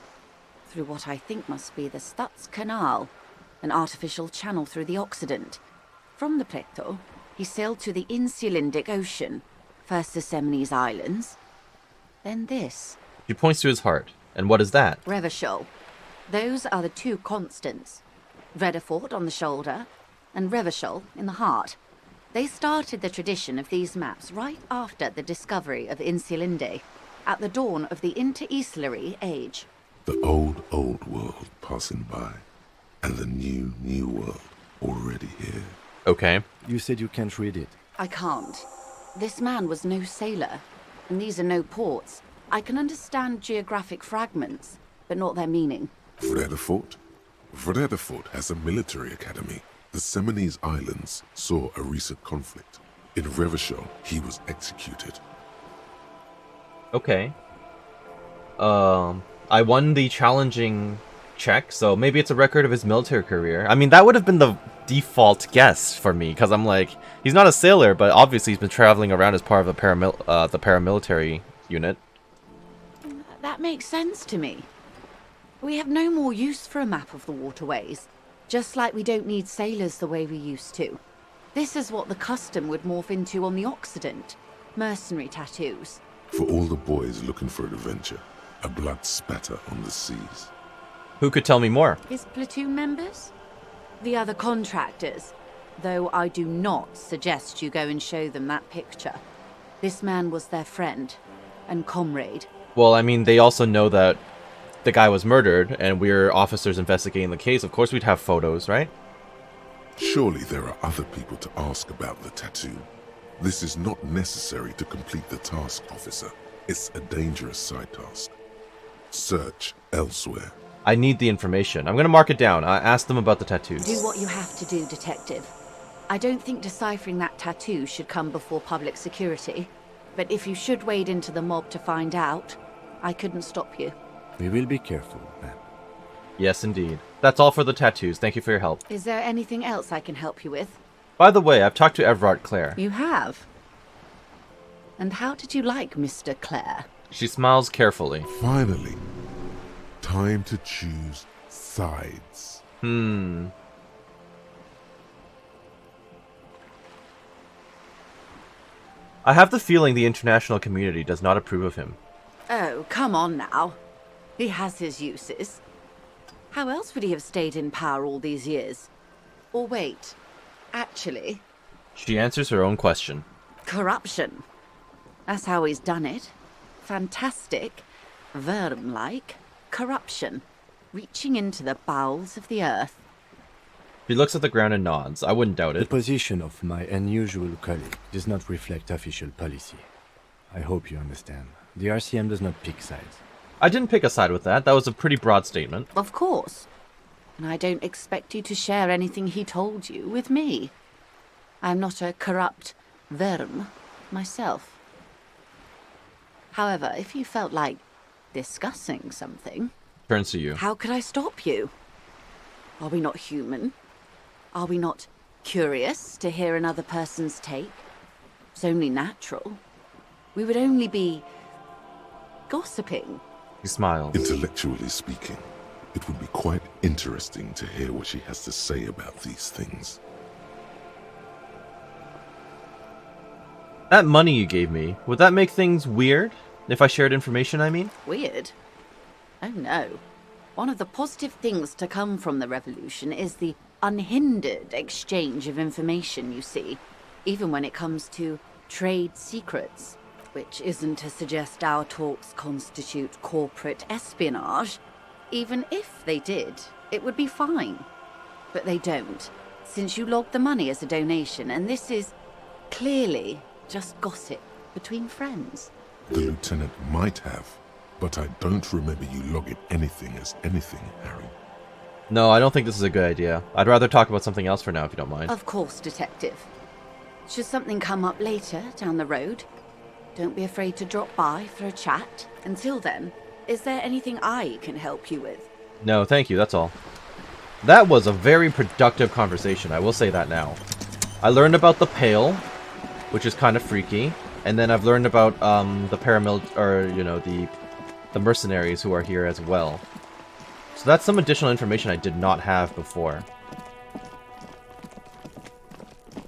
through what I think must be the Stutz Canal, an artificial channel through the Occident. From the Preto, he sailed to the Insulindic Ocean, first the Semines Islands, then this. She points to his heart. And what is that? Revachol. Those are the two constants. Vredefort on the shoulder, and Revachol in the heart. They started the tradition of these maps right after the discovery of Insulinde, at the dawn of the Interinsulary Age. The old world passing by, and the new world already here. Okay. You said you can't read it. I can't. This man was no sailor, and these are no ports. I can understand geographic fragments, but not their meaning. Vredefort? Vredefort has a military academy. The Semines Islands saw a recent conflict. In Revachol, he was executed. Okay. I won the challenging check, so maybe it's a record of his military career. I mean, that would have been the default guess for me, because I'm like, he's not a sailor, but obviously he's been traveling around as part of the paramilitary unit. That makes sense to me. We have no more use for a map of the waterways, just like we don't need sailors the way we used to. This is what the custom would morph into on the Occident. Mercenary tattoos. For all the boys looking for adventure, a blood spatter on the seas. Who could tell me more? His platoon members? The other contractors. Though I do not suggest you go and show them that picture. This man was their friend and comrade. Well, I mean, they also know that the guy was murdered, and we're officers investigating the case. Of course we'd have photos, right? Surely there are other people to ask about the tattoo. This is not necessary to complete the task, officer. It's a dangerous side task. Search elsewhere. I need the information. I'm gonna mark it down. Ask them about the tattoos. Do what you have to do, detective. I don't think deciphering that tattoo should come before public security. But if you should wade into the mob to find out, I couldn't stop you. We will be careful, ma'am. Yes, indeed. That's all for the tattoos. Thank you for your help. Is there anything else I can help you with? By the way, I've talked to Everard Clare. You have? And how did you like Mr. Clare? She smiles carefully. Finally, time to choose sides. I have the feeling the international community does not approve of him. Oh, come on now. He has his uses. How else would he have stayed in power all these years? Or wait, actually, She answers her own question. corruption. That's how he's done it. Fantastic, worm-like corruption, reaching into the bowels of the earth. She looks at the ground and nods. I wouldn't doubt The it. position of my unusual colleague does not reflect official policy. I hope you understand. The RCM does not pick sides. I didn't pick a side with that. That was a pretty broad statement. Of course. And I don't expect you to share anything he told you with me. I'm not a corrupt worm myself. However, if you felt like discussing something, Turns to you. how could I stop you? Are we not human? Are we not curious to hear another person's take? It's only natural. We would only be gossiping. He smiles. Intellectually speaking, it would be quite interesting to hear what she has to say about these things. That money you gave me, would that make things weird? If I shared information, I mean? Weird? Oh no. One of the positive things to come from the revolution is the unhindered exchange of information, you see, even when it comes to trade secrets, which isn't to suggest our talks constitute corporate espionage. Even if they did, it would be fine. But they don't, since you logged the money as a donation, and this is clearly just gossip between friends. The lieutenant might have, but I don't remember you logging anything as anything, Harry. No, I don't think this is a good idea. I'd rather talk about something else for now, if you don't mind. Of course, Detective. Should something come up later, down the road, don't be afraid to drop by for a chat. Until then, is there anything I can help you with? No, thank you, that's all. That was a very productive conversation, I will say that now. I learned about the Pale, which is kind of freaky, and then I've learned about the the mercenaries who are here as well. So that's some additional information I did not have before.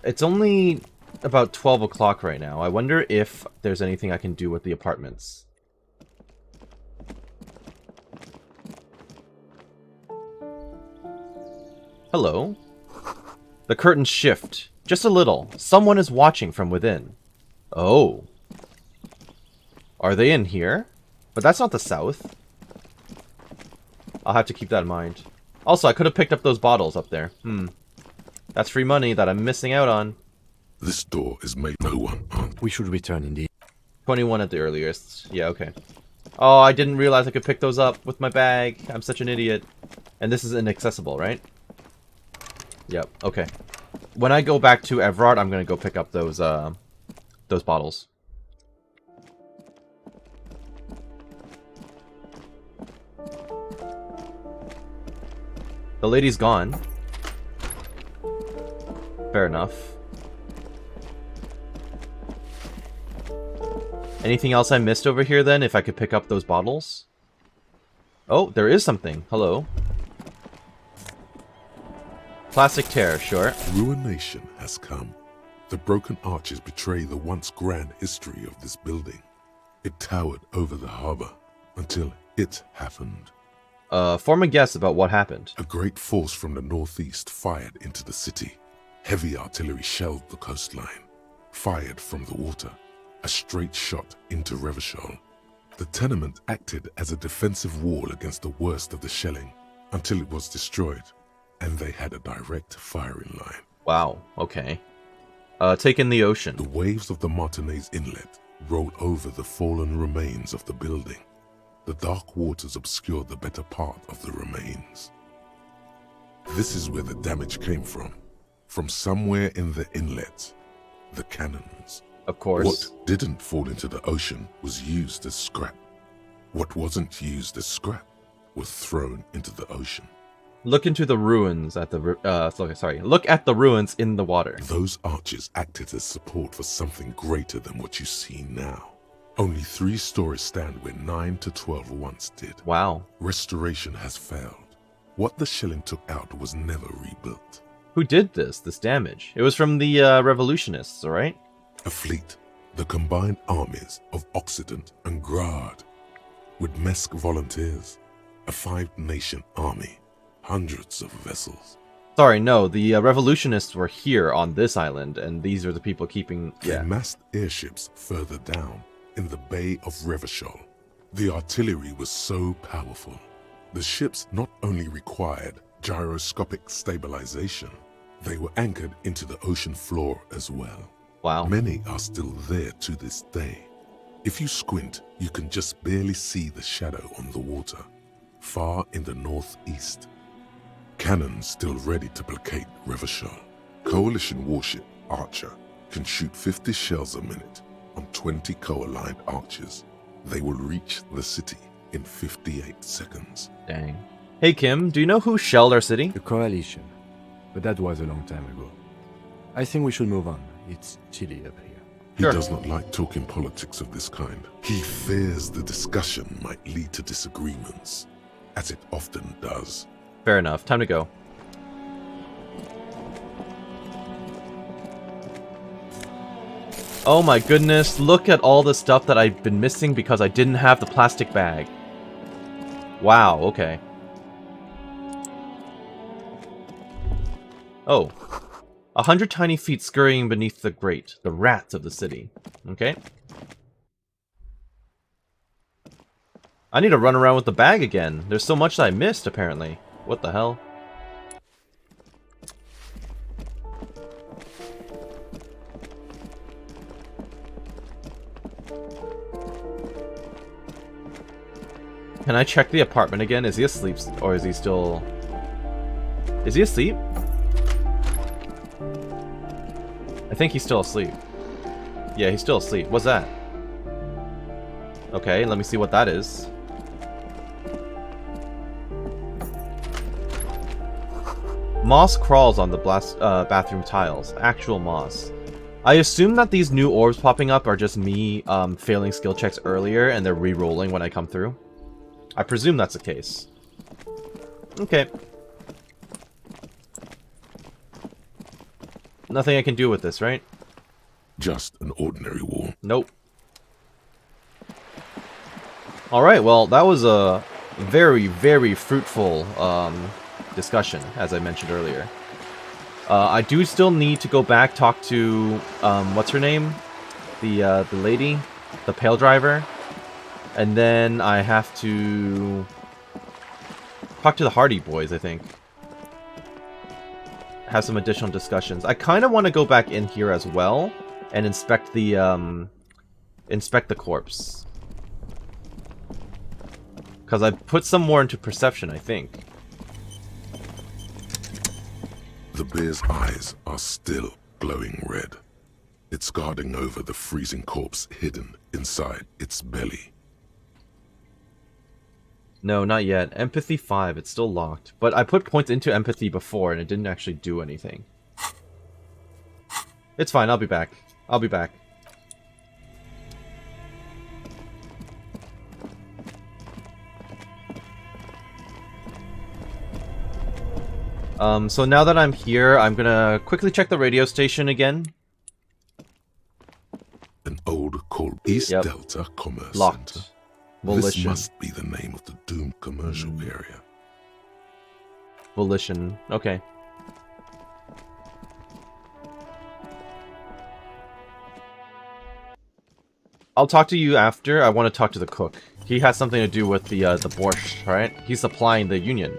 It's only about 12 o'clock right now. I wonder if there's anything I can do with the apartments. Hello. The curtains shift. Just a little. Someone is watching from within. Oh. Are they in here? But that's not the south. I'll have to keep that in mind. Also, I could have picked up those bottles up there. That's free money that I'm missing out on. This door is made no one answer. We should return indeed. 21 at the earliest. Yeah, okay. Oh, I didn't realize I could pick those up with my bag. I'm such an idiot. And this is inaccessible, right? Yep, okay. When I go back to Evrart, I'm gonna go pick up those bottles. The lady's gone. Fair enough. Anything else I missed over here then, if I could pick up those bottles? Oh, there is something. Hello. Plastic tear, sure. Ruination has come. The broken arches betray the once grand history of this building. It towered over the harbor until it happened. Form a guess about what happened. A great force from the northeast fired into the city. Heavy artillery shelled the coastline, fired from the water. A straight shot into Revachol. The tenement acted as a defensive wall against the worst of the shelling until it was destroyed, and they had a direct firing line. Wow, okay. Take in the ocean. The waves of the Martinez Inlet rolled over the fallen remains of the building. The dark waters obscured the better part of the remains. This is where the damage came from. From somewhere in the inlet, the cannons. Of course. What didn't fall into the ocean was used as scrap. What wasn't used as scrap was thrown into the ocean. Look into the ruins at the look at the ruins in the water. Those arches acted as support for something greater than what you see now. Only 3 stories stand where 9 to 12 once did. Wow. Restoration has failed. What the shelling took out was never rebuilt. Who did this damage? It was from the revolutionists, alright? A fleet, the combined armies of Occident and Grad, with Mesk volunteers, a 5-nation army, hundreds of vessels. Sorry, no, the revolutionists were here on this island, and these are the people keeping... They massed airships further down, in the Bay of Revachol. The artillery was so powerful. The ships not only required gyroscopic stabilization, they were anchored into the ocean floor as well. Wow. Many are still there to this day. If you squint, you can just barely see the shadow on the water, far in the northeast. Cannons still ready to placate Revachol. Coalition warship Archer can shoot 50 shells a minute on 20 co-aligned archers. They will reach the city in 58 seconds. Dang. Hey Kim, do you know who shelled our city? The Coalition. But that was a long time ago. I think we should move on. It's chilly up here. He Sure. does not like talking politics of this kind. He fears the discussion might lead to disagreements, as it often does. Fair enough. Time to go. Oh my goodness, look at all the stuff that I've been missing because I didn't have the plastic bag. Wow, okay. Oh. 100 tiny feet scurrying beneath the grate. The rats of the city. Okay. I need to run around with the bag again. There's so much that I missed, apparently. What the hell? Can I check the apartment again? Is he asleep? Or is he still... Is he asleep? I think he's still asleep. Yeah, he's still asleep. What's that? Okay, let me see what that is. Moss crawls on the bathroom tiles. Actual moss. I assume that these new orbs popping up are just me failing skill checks earlier and they're re-rolling when I come through. I presume that's the case. Okay. Nothing I can do with this, right? Just an ordinary wall. Nope. Alright, well, that was a very, very fruitful discussion, as I mentioned earlier. I do still need to go back, talk to, what's her name? The lady? The Pale Driver? And then I have to talk to the Hardy Boys, I think. Have some additional discussions. I kind of want to go back in here as well and inspect the corpse. Because I put some more into perception, I think. The bear's eyes are still glowing red. It's guarding over the freezing corpse hidden inside its belly. No, not yet. Empathy 5, it's still locked. But I put points into empathy before and it didn't actually do anything. It's fine, I'll be back. I'll be back. So now that I'm here, I'm gonna quickly check the radio station again. An old called East Delta Commerce Locked. Center. Volition. This must be the name of the doomed commercial area. Volition. Okay. I'll talk to you after. I want to talk to the cook. He has something to do with the borscht, right? He's supplying the union.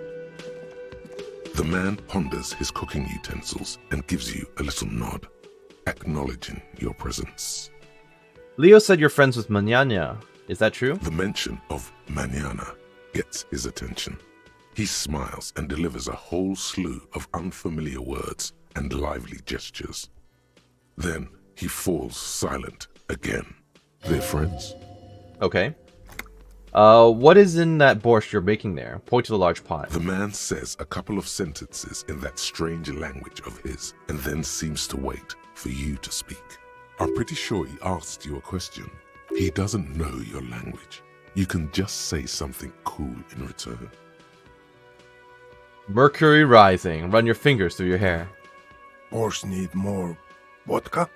The man ponders his cooking utensils and gives you a little nod, acknowledging your presence. Leo said you're friends with Manana. Is that true? The mention of Manana gets his attention. He smiles and delivers a whole slew of unfamiliar words and lively gestures. Then he falls silent again. They're friends. Okay. What is in that borscht you're making there? Point to the large pot. The man says a couple of sentences in that strange language of his and then seems to wait for you to speak. I'm pretty sure he asked you a question. He doesn't know your language. You can just say something cool in return. Mercury rising. Run your fingers through your hair. Borscht need more vodka?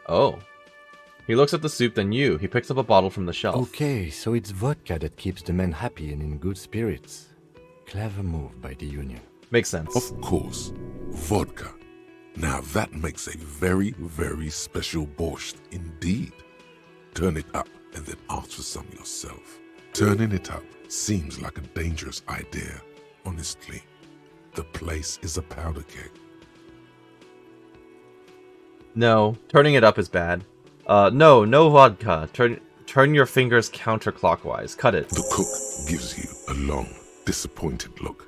Oh. He looks at the soup, then you. He picks up a bottle from the shelf. Okay, so it's vodka that keeps the men happy and in good spirits. Clever move by the Union. Makes sense. Of course, vodka. Now that makes a very, very special borscht indeed. Turn it up and then ask for some yourself. Turning it up seems like a dangerous idea, honestly. The place is a powder keg. No, turning it up is bad. No vodka. Turn your fingers counterclockwise. Cut it. The cook gives you a long, disappointed look,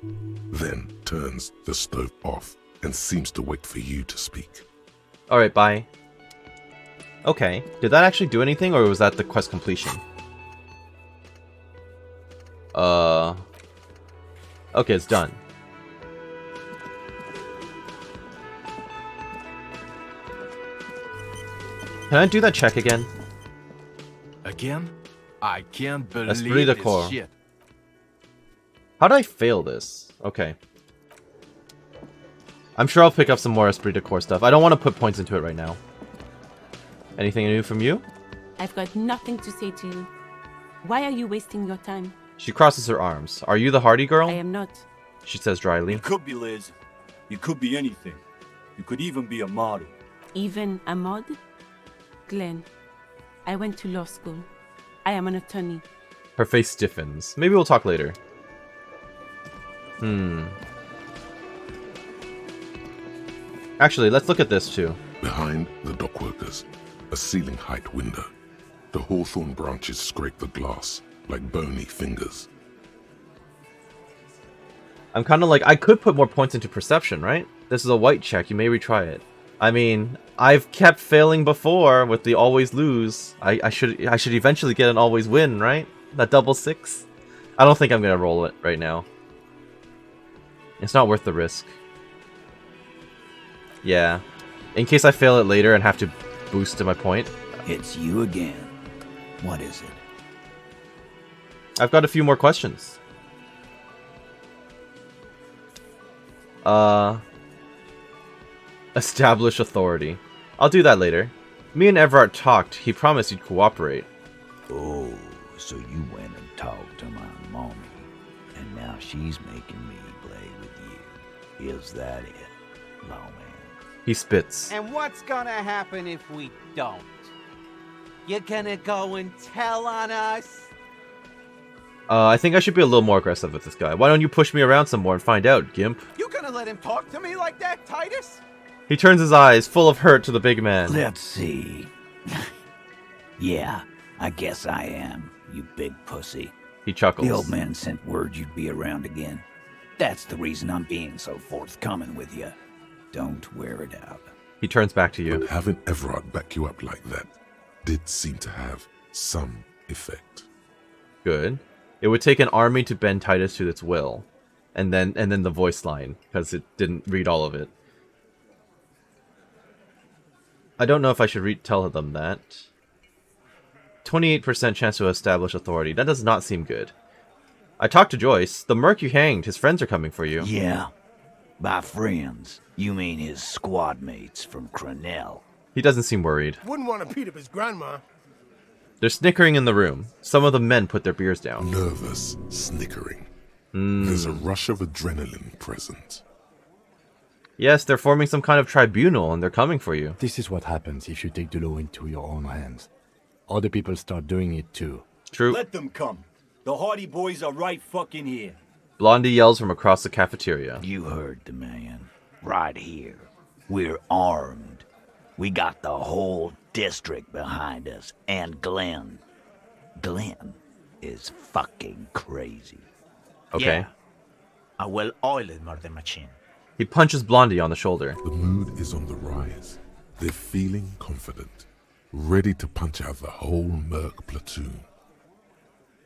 then turns the stove off and seems to wait for you to speak. Alright, bye. Okay. Did that actually do anything, or was that the quest completion? Okay, it's done. Can I do that check again? Again? I can't Esprit believe de this corps. shit. How did I fail this? Okay. I'm sure I'll pick up some more Esprit de Corps stuff. I don't want to put points into it right now. Anything new from you? I've got nothing to say to you. Why are you wasting your time? She crosses her arms. Are you the Hardy girl? I am not. She says dryly. You could be Liz. You could be anything. You could even be a model. Even a mod? Glenn, I went to law school. I am an attorney. Her face stiffens. Maybe we'll talk later. Actually, let's look at this too. Behind the dockworkers, a ceiling height window. The hawthorn branches scrape the glass like bony fingers. I'm kind of like, I could put more points into perception, right? This is a white check. You may retry it. I mean, I've kept failing before with the always lose. I should eventually get an always win, right? That double 6. I don't think I'm gonna roll it right now. It's not worth the risk. Yeah. In case I fail it later and have to boost to my point. It's you again. What is it? I've got a few more questions. Establish authority. I'll do that later. Me and Everard talked. He promised he'd cooperate. Oh, so you went and talked to my mommy, and now she's making me play with you. Is that it, lawman? He spits. And what's gonna happen if we don't? You gonna go and tell on us? I think I should be a little more aggressive with this guy. Why don't you push me around some more and find out, Gimp? You gonna let him talk to me like that, Titus? He turns his eyes, full of hurt, to the big man. Let's see. Yeah, I guess I am, you big pussy. He chuckles. The old man sent word you'd be around again. That's the reason I'm being so forthcoming with you. Don't wear it out. He turns back to you. But having Everard back you up like that did seem to have some effect. Good. It would take an army to bend Titus to its will. And then the voice line, because it didn't read all of it. I don't know if I should tell them that. 28% chance to establish authority. That does not seem good. I talked to Joyce. The merc you hanged, his friends are coming for you. Yeah. By friends, you mean his squad mates from Crenell. He doesn't seem worried. Wouldn't want to beat up his grandma. They're snickering in the room. Some of the men put their beers down. Nervous snickering. There's a rush of adrenaline present. Yes, they're forming some kind of tribunal and they're coming for you. This is what happens if you take the law into your own hands. Other people start doing it too. True. Let them come. The Hardy Boys are right fucking here. Blondie yells from across the cafeteria. You heard the man. Right here. We're armed. We got the whole district behind us. And Glenn. Glenn is fucking crazy. Okay. Yeah. A well-oiled murder machine. He punches Blondie on the shoulder. The mood is on the rise. They're feeling confident, ready to punch out the whole merc platoon.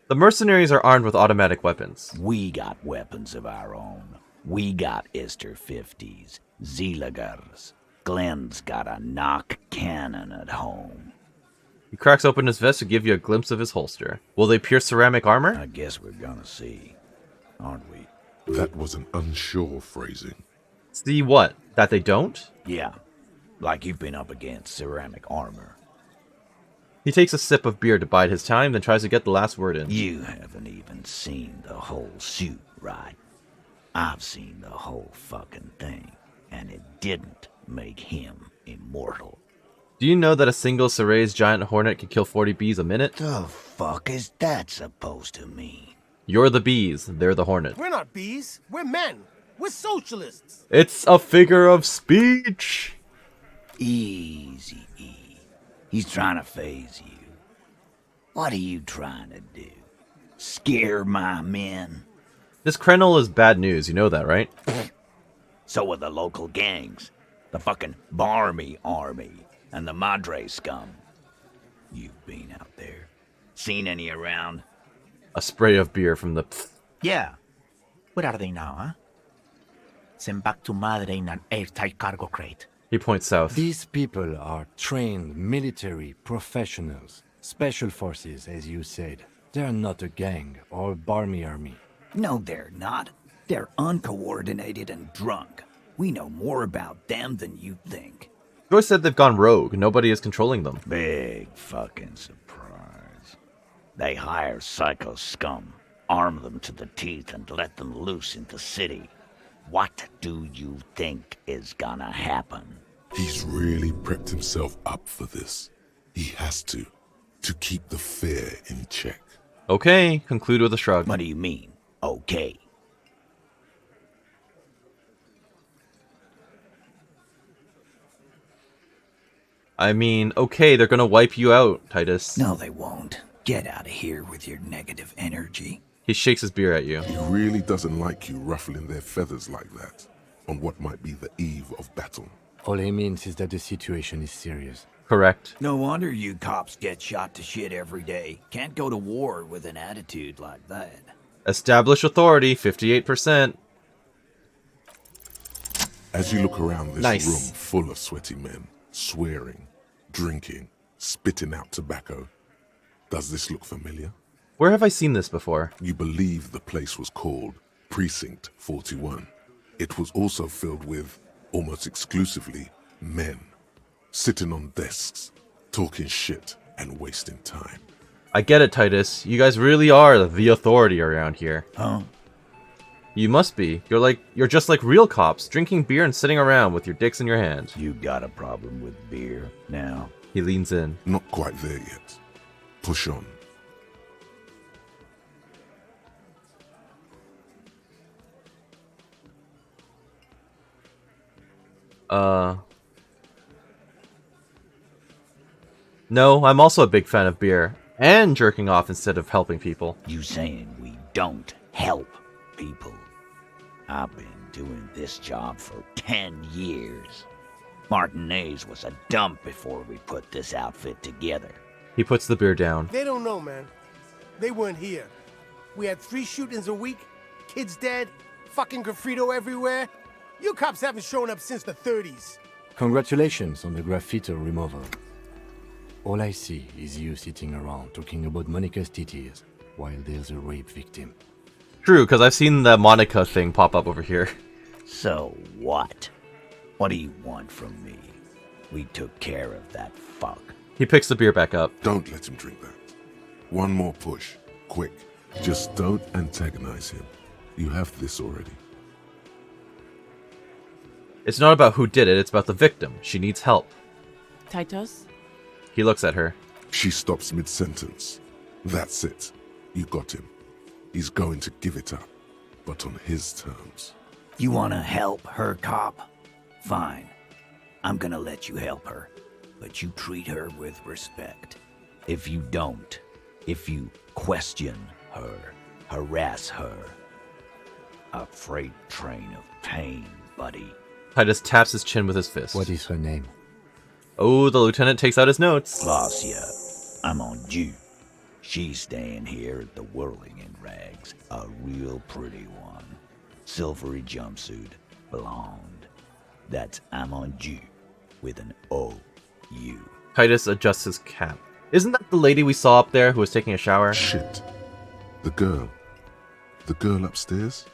The mercenaries are armed with automatic weapons. We got weapons of our own. We got Ister 50s, Zeelagers. Glenn's got a knock cannon at home. He cracks open his vest to give you a glimpse of his holster. Will they pierce ceramic armor? I guess we're gonna see, aren't we? That was an unsure phrasing. See what? That they don't? Yeah, like you've been up against ceramic armor. He takes a sip of beer to bide his time, then tries to get the last word in. You haven't even seen the whole suit, right? I've seen the whole fucking thing, and it didn't make him immortal. Do you know that a single Seray's giant hornet can kill 40 bees a minute? The fuck is that supposed to mean? You're the bees, they're the hornet. We're not bees. We're men. We're socialists. It's a figure of speech! Easy, E. He's trying to phase you. What are you trying to do? Scare my men? This Krenel is bad news, you know that, right? So are the local gangs. The fucking Barmy Army and the Madre scum. You've been out there. Seen any around? A spray of beer from the... Yeah. Where are they now, huh? Sent back to Madre in an airtight cargo crate. He points south. These people are trained military professionals. Special forces, as you said. They're not a gang or a barmy army. No, they're not. They're uncoordinated and drunk. We know more about them than you think. Joyce said they've gone rogue. Nobody is controlling them. Big fucking surprise. They hire psycho scum, arm them to the teeth, and let them loose in the city. What do you think is gonna happen? He's really prepped himself up for this. He has to keep the fear in check. Okay, conclude with a shrug. What do you mean, okay? I mean, okay, they're gonna wipe you out, Titus. No, they won't. Get out of here with your negative energy. He shakes his beer at you. He really doesn't like you ruffling their feathers like that on what might be the eve of battle. All he means is that the situation is serious. Correct. No wonder you cops get shot to shit every day. Can't go to war with an attitude like that. Establish authority, 58%. As you look around this Nice. room full of sweaty men, swearing, drinking, spitting out tobacco, does this look familiar? Where have I seen this before? You believe the place was called Precinct 41. It was also filled with, almost exclusively, men, sitting on desks, talking shit and wasting time. I get it, Titus. You guys really are the authority around here. Huh? You must be. You're just like real cops, drinking beer and sitting around with your dicks in your hand. You got a problem with beer now? He leans in. Not quite there yet. Push on. No, I'm also a big fan of beer. And jerking off instead of helping people. You saying we don't help people? I've been doing this job for 10 years. Martinez was a dump before we put this outfit together. He puts the beer down. They don't know, man. They weren't here. We had 3 shootings a week, kids dead, fucking graffito everywhere. You cops haven't shown up since the 30s. Congratulations on the graffiti removal. All I see is you sitting around talking about Monica's titties while there's a rape victim. True, because I've seen the Monica thing pop up over here. So what? What do you want from me? We took care of that fuck. He picks the beer back up. Don't let him drink that. One more push. Quick. Just don't antagonize him. You have this already. It's not about who did it, it's about the victim. She needs help. Titus? He looks at her. She stops mid-sentence. That's it. You got him. He's going to give it up, but on his terms. You wanna help her, cop? Fine. I'm gonna let you help her, but you treat her with respect. If you don't, if you question her, harass her, a freight train of pain, buddy. Titus taps his chin with his fist. What is her name? Oh, the lieutenant takes out his notes. Klaasje, I'm on due. She's staying here at the Whirling in Rags, a real pretty one. Silvery jumpsuit, blonde. That's I'm on due with an O-U. Titus adjusts his cap. Isn't that the lady we saw up there who was taking a shower? Shit. The girl. The girl upstairs?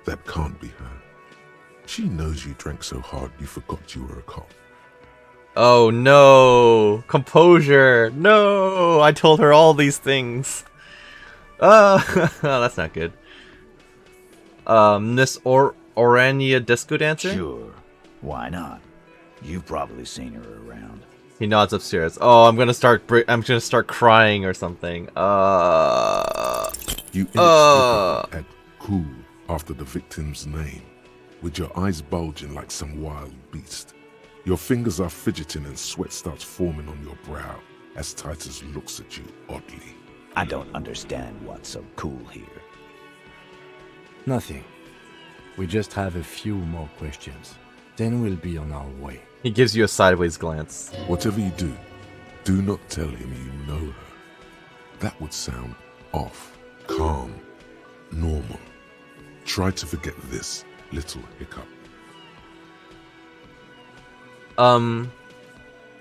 That can't be her. She knows you drank so hard you forgot you were a cop. Oh no! Composure! No! I told her all these things. That's not good. This Orania disco dancer? Sure. Why not? You've probably seen her around. He nods upstairs. Oh, I'm gonna start crying or something. You inexplicably add cool after the victim's name, with your eyes bulging like some wild beast. Your fingers are fidgeting and sweat starts forming on your brow as Titus looks at you oddly. I don't understand what's so cool here. Nothing. We just have a few more questions. Then we'll be on our way. He gives you a sideways glance. Whatever you do not tell him you know her. That would sound off, calm, normal. Try to forget this little hiccup.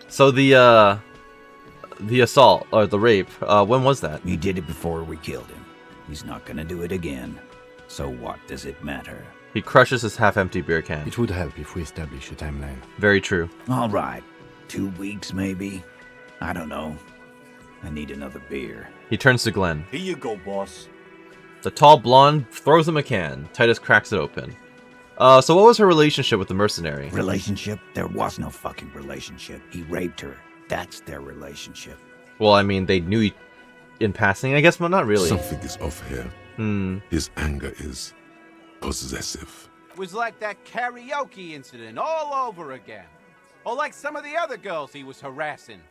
So the assault, or the rape, when was that? We did it before we killed him. He's not gonna do it again. So what does it matter? He crushes his half-empty beer can. It would help if we establish a timeline. Very true. All right. 2 weeks, maybe? I don't know. I need another beer. He turns to Glenn. Here you go, boss. The tall blonde throws him a can. Titus cracks it open. So what was her relationship with the mercenary? Relationship? There was no fucking relationship. He raped her. That's their relationship. Well, I mean, they knew in passing, I guess, but not really. Something is off here. His anger is possessive. It was like that karaoke incident all over again. Or like some of the other girls he was harassing.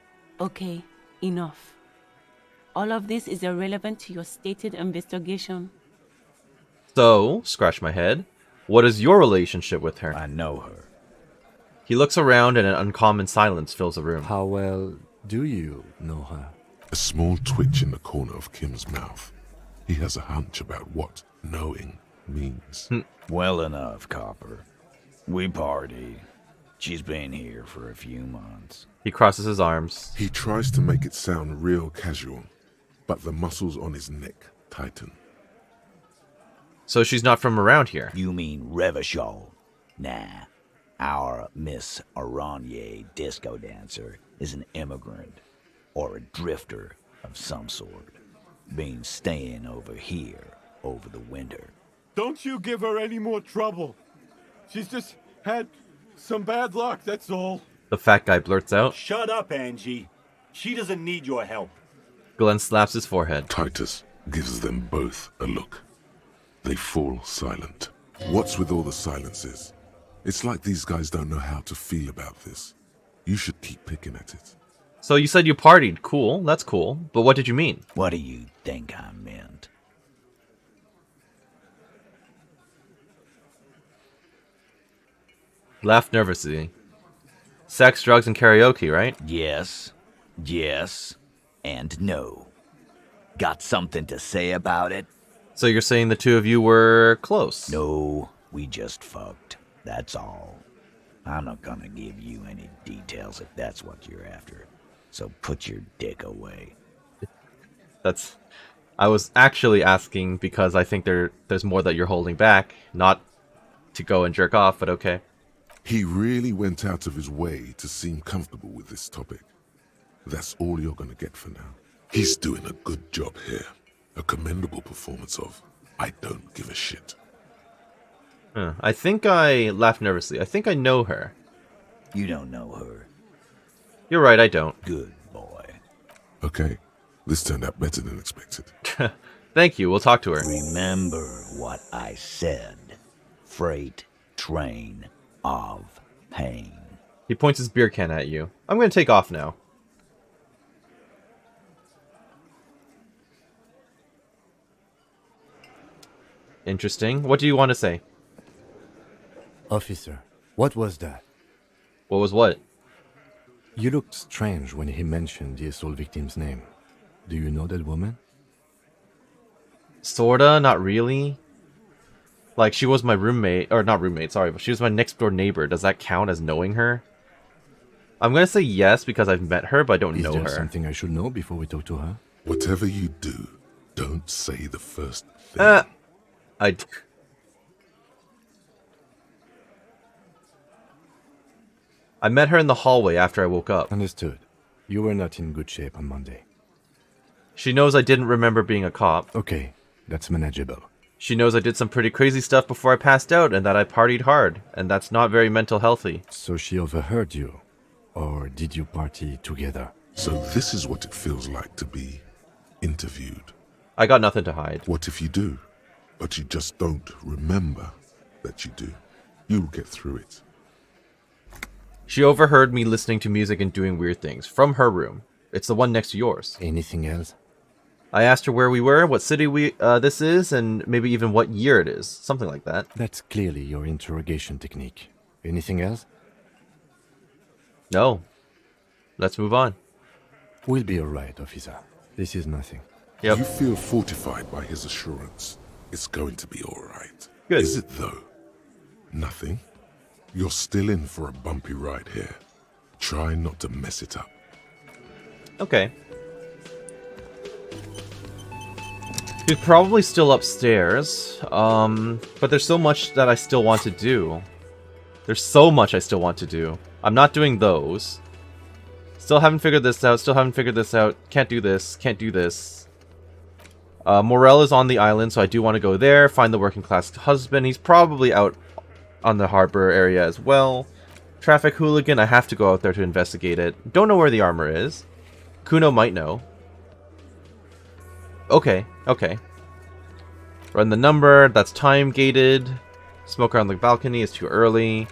Okay, enough. All of this is irrelevant to your stated investigation. So, scratch my head, what is your relationship with her? I know her. He looks around and an uncommon silence fills the room. How well do you know her? A small twitch in the corner of Kim's mouth. He has a hunch about what knowing means. Well enough, Copper. We party. She's been here for a few months. He crosses his arms. He tries to make it sound real casual, but the muscles on his neck tighten. So she's not from around here? You mean Revachol? Nah. Our Miss Aranye disco dancer is an immigrant, or a drifter of some sort. Been staying over here over the winter. Don't you give her any more trouble. She's just had some bad luck, that's all. The fat guy blurts out. Shut up, Angie. She doesn't need your help. Glenn slaps his forehead. Titus gives them both a look. They fall silent. What's with all the silences? It's like these guys don't know how to feel about this. You should keep picking at it. So you said you partied. Cool, that's cool. But what did you mean? What do you think I meant? Laughed nervously. Sex, drugs, and karaoke, right? Yes, and no. Got something to say about it? So you're saying the two of you were close? No, we just fucked. That's all. I'm not gonna give you any details if that's what you're after. So put your dick away. I was actually asking because I think there's more that you're holding back, not to go and jerk off, but okay. He really went out of his way to seem comfortable with this topic. That's all you're gonna get for now. He's doing a good job here. A commendable performance of I don't give a shit. I think I laughed nervously. I think I know her. You don't know her. You're right, I don't. Good boy. Okay, this turned out better than expected. Thank you, we'll talk to her. Remember what I said. Freight train of pain. He points his beer can at you. I'm gonna take off now. Interesting. What do you want to say? Officer, what was that? What was what? You looked strange when he mentioned the assault victim's name. Do you know that woman? Sorta, not really. Like, she was my roommate, or not roommate, sorry, but she was my next door neighbor. Does that count as knowing her? I'm gonna say yes because I've met her, but I don't know her. Is there something I should know before we talk to her? Whatever you do, don't say the first thing. I met her in the hallway after I woke up. Understood. You were not in good shape on Monday. She knows I didn't remember being a cop. Okay, that's manageable. She knows I did some pretty crazy stuff before I passed out and that I partied hard, and that's not very mental healthy. So she overheard you? Or did you party together? So this is what it feels like to be interviewed. I got nothing to hide. What if you do, but you just don't remember that you do? You'll get through it. She overheard me listening to music and doing weird things from her room. It's the one next to yours. Anything else? I asked her where we were, what city this is, and maybe even what year it is. Something like that. That's clearly your interrogation technique. Anything else? No. Let's move on. We'll be alright, officer. This is nothing. Yep. You feel fortified by his assurance. It's going to be alright. Good. Is it though? Nothing? You're still in for a bumpy ride here. Try not to mess it up. Okay. He's probably still upstairs, but there's so much that I still want to do. There's so much I still want to do. I'm not doing those. Still haven't figured this out, Can't do this, can't do this. Morel is on the island, so I do want to go there, find the working class husband. He's probably out on the harbor area as well. Traffic hooligan, I have to go out there to investigate it. Don't know where the armor is. Kuno might know. Okay, okay. Run the number, that's time gated. Smoke around the balcony is too early.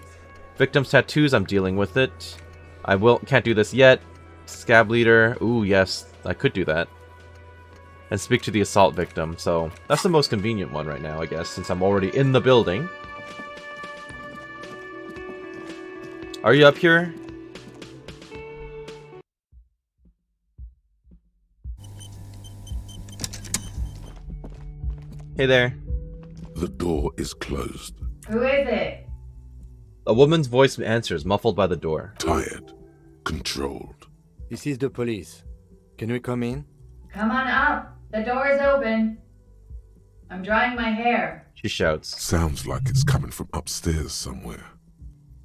Victim's tattoos, I'm dealing with it. Can't do this yet. Scab leader, ooh yes, I could do that. And speak to the assault victim, so that's the most convenient one right now, I guess, since I'm already in the building. Are you up here? Hey there. The door is closed. Who is it? A woman's voice answers, muffled by the door. Tired. Controlled. This is the police. Can we come in? Come on up. The door is open. I'm drying my hair. She shouts. Sounds like it's coming from upstairs somewhere.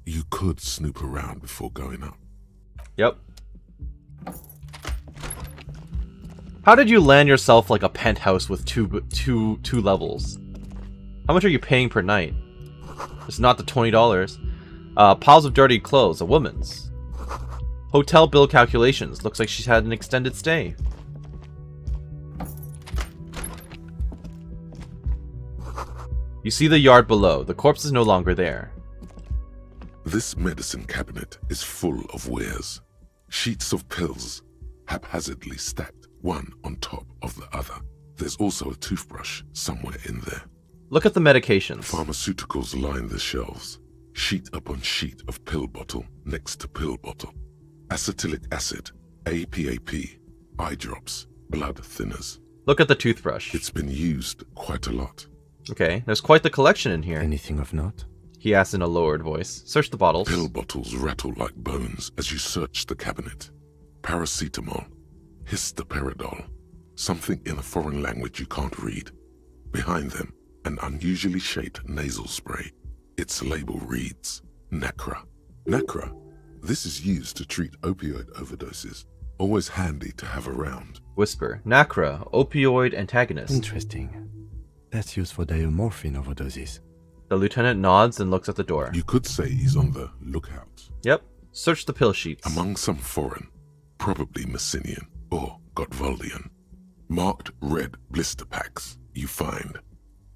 You could snoop around before going up. Yep. How did you land yourself like a penthouse with two levels? How much are you paying per night? It's not the $20. Piles of dirty clothes, a woman's. Hotel bill calculations. Looks like she's had an extended stay. You see the yard below. The corpse is no longer there. This medicine cabinet is full of wares. Sheets of pills, haphazardly stacked one on top of the other. There's also a toothbrush somewhere in there. Look at the medications. Pharmaceuticals line the shelves. Sheet upon sheet of pill bottle next to pill bottle. Acetylic acid, APAP, eye drops, blood thinners. Look at the toothbrush. It's been used quite a lot. Okay, there's quite the collection in here. Anything of note? He asks in a lowered voice. Search the bottles. Pill bottles rattle like bones as you search the cabinet. Paracetamol, histoperidol, something in a foreign language you can't read. Behind them, an unusually shaped nasal spray. Its label reads, Nacra. Nacra? This is used to treat opioid overdoses. Always handy to have around. Whisper. Nacra, opioid antagonist. Interesting. That's used for diamorphine overdoses. The lieutenant nods and looks at the door. You could say he's on the lookout. Yep. Search the pill sheets. Among some foreign, probably Messinian or Gottwaldian, marked red blister packs you find.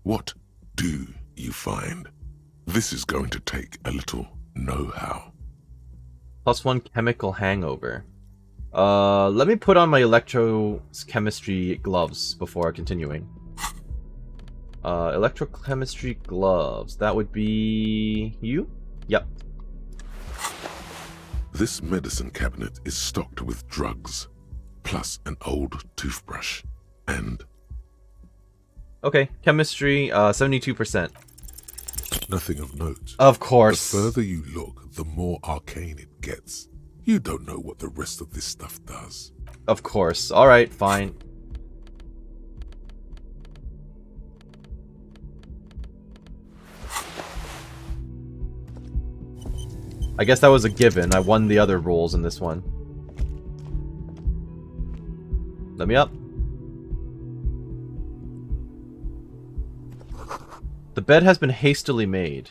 What do you find? This is going to take a little know-how. +1 chemical hangover. Let me put on my electrochemistry gloves before continuing. Electrochemistry gloves. That would be you? Yep. This medicine cabinet is stocked with drugs, plus an old toothbrush, and... Okay, chemistry, 72%. Nothing of note. Of course. The further you look, the more arcane it gets. You don't know what the rest of this stuff does. Of course. Alright, fine. I guess that was a given. I won the other roles in this one. Let me up. The bed has been hastily made.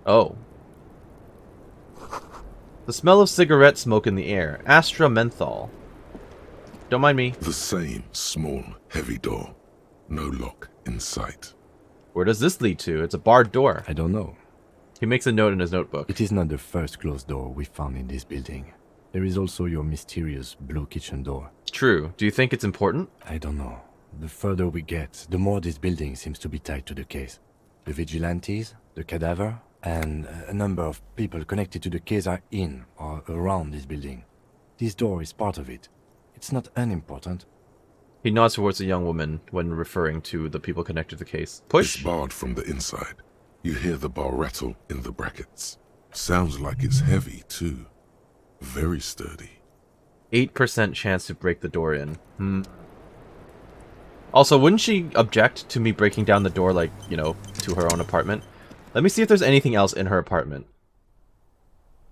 Oh. The smell of cigarette smoke in the air. Astra menthol. Don't mind me. The same small, heavy door. No lock in sight. Where does this lead to? It's a barred door. I don't know. He makes a note in his notebook. It is not the first closed door we found in this building. There is also your mysterious blue kitchen door. True. Do you think it's important? I don't know. The further we get, the more this building seems to be tied to the case. The vigilantes, the cadaver, and a number of people connected to the case are in or around this building. This door is part of it. It's not unimportant. He nods towards the young woman when referring to the people connected to the case. Push! It's barred from the inside. You hear the bar rattle in the brackets. Sounds like it's heavy, too. Very sturdy. 8% chance to break the door in. Also, wouldn't she object to me breaking down the door, like, you know, to her own apartment? Let me see if there's anything else in her apartment.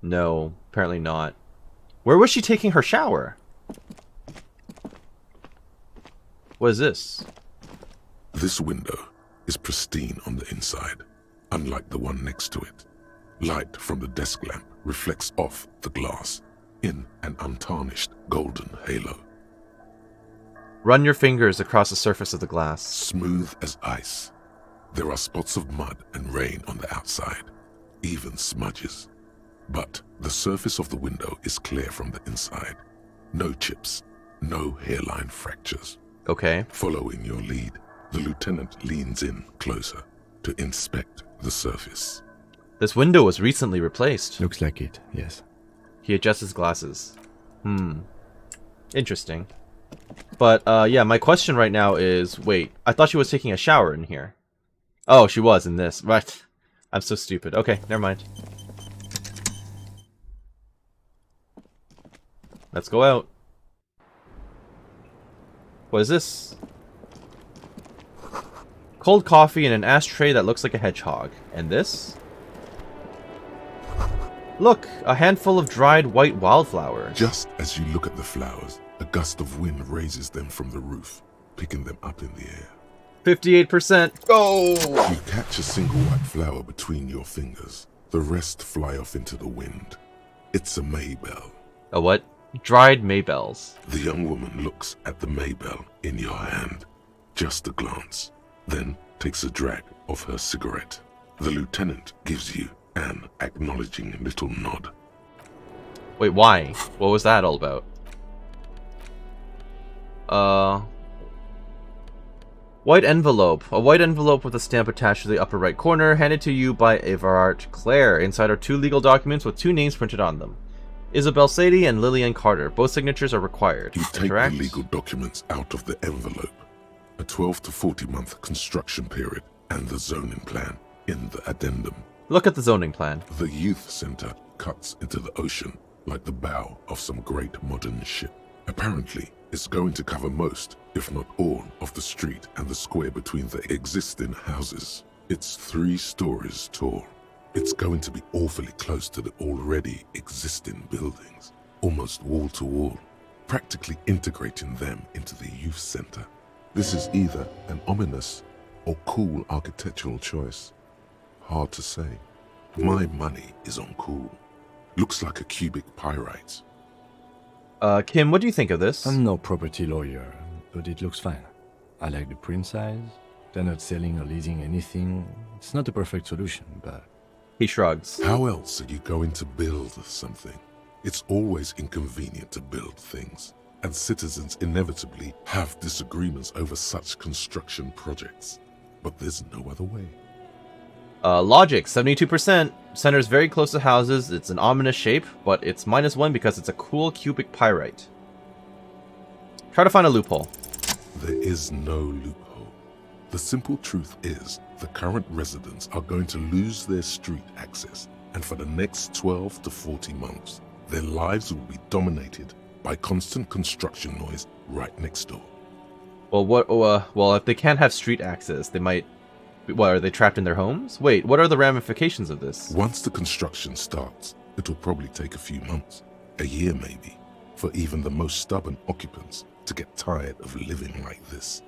No, apparently not. Where was she taking her shower? What is this? This window is pristine on the inside, unlike the one next to it. Light from the desk lamp reflects off the glass in an untarnished golden halo. Run your fingers across the surface of the glass. Smooth as ice. There are spots of mud and rain on the outside, even smudges. But the surface of the window is clear from the inside. No chips, no hairline fractures. Okay. Following your lead, the lieutenant leans in closer to inspect the surface. This window was recently replaced. Looks like it, yes. He adjusts his glasses. Interesting. But, yeah, my question right now is, wait, I thought she was taking a shower in here. Oh, she was in this. Right. I'm so stupid. Okay, never mind. Let's go out. What is this? Cold coffee in an ashtray that looks like a hedgehog. And this? Look, a handful of dried white wildflowers. Just as you look at the flowers, a gust of wind raises them from the roof, picking them up in the air. 58%. Go! You catch a single white flower between your fingers. The rest fly off into the wind. It's a maybell. A what? Dried maybells. The young woman looks at the maybell in your hand. Just a glance. Then takes a drag of her cigarette. The lieutenant gives you an acknowledging little nod. Wait, why? What was that all about? White envelope. A white envelope with a stamp attached to the upper right corner, handed to you by Everard Clare. Inside are 2 legal documents with 2 names printed on them. Isabel Sadie and Lillian Carter. Both signatures are required. You take the legal documents out of the envelope. A 12 to 40 month construction period and the zoning plan in the addendum. Look at the zoning plan. The youth center cuts into the ocean like the bow of some great modern ship. Apparently, it's going to cover most, if not all, of the street and the square between the existing houses. It's 3 stories tall. It's going to be awfully close to the already existing buildings, almost wall to wall, practically integrating them into the youth center. This is either an ominous or cool architectural choice. Hard to say. My money is on cool. Looks like a cubic pyrite. Kim, what do you think of this? I'm no property lawyer, but it looks fine. I like the print size. They're not selling or leasing anything. It's not a perfect solution, but... He shrugs. How else are you going to build something? It's always inconvenient to build things, and citizens inevitably have disagreements over such construction projects. But there's no other way. Logic, 72%. Center's very close to houses. It's an ominous shape, but it's -1 because it's a cool cubic pyrite. Try to find a loophole. There is no loophole. The simple truth is, the current residents are going to lose their street access, and for the next 12 to 40 months, their lives will be dominated by constant construction noise right next door. Well, well, if they can't have street access, they might... What, are they trapped in their homes? Wait, what are the ramifications of this? Once the construction starts, it will probably take a few months, a year maybe, for even the most stubborn occupants to get tired of living like this.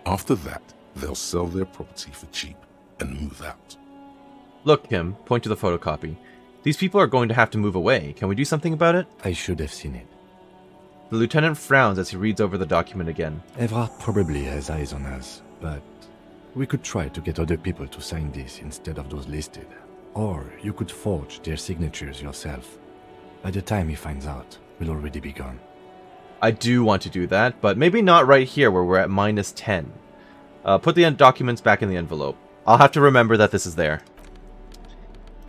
After that, they'll sell their property for cheap and move out. Look, Kim, point to the photocopy. These people are going to have to move away. Can we do something about it? I should have seen it. The lieutenant frowns as he reads over the document again. Everard probably has eyes on us, but we could try to get other people to sign this instead of those listed. Or you could forge their signatures yourself. By the time he finds out, we'll already be gone. I do want to do that, but maybe not right here where we're at -10. Put the documents back in the envelope. I'll have to remember that this is there.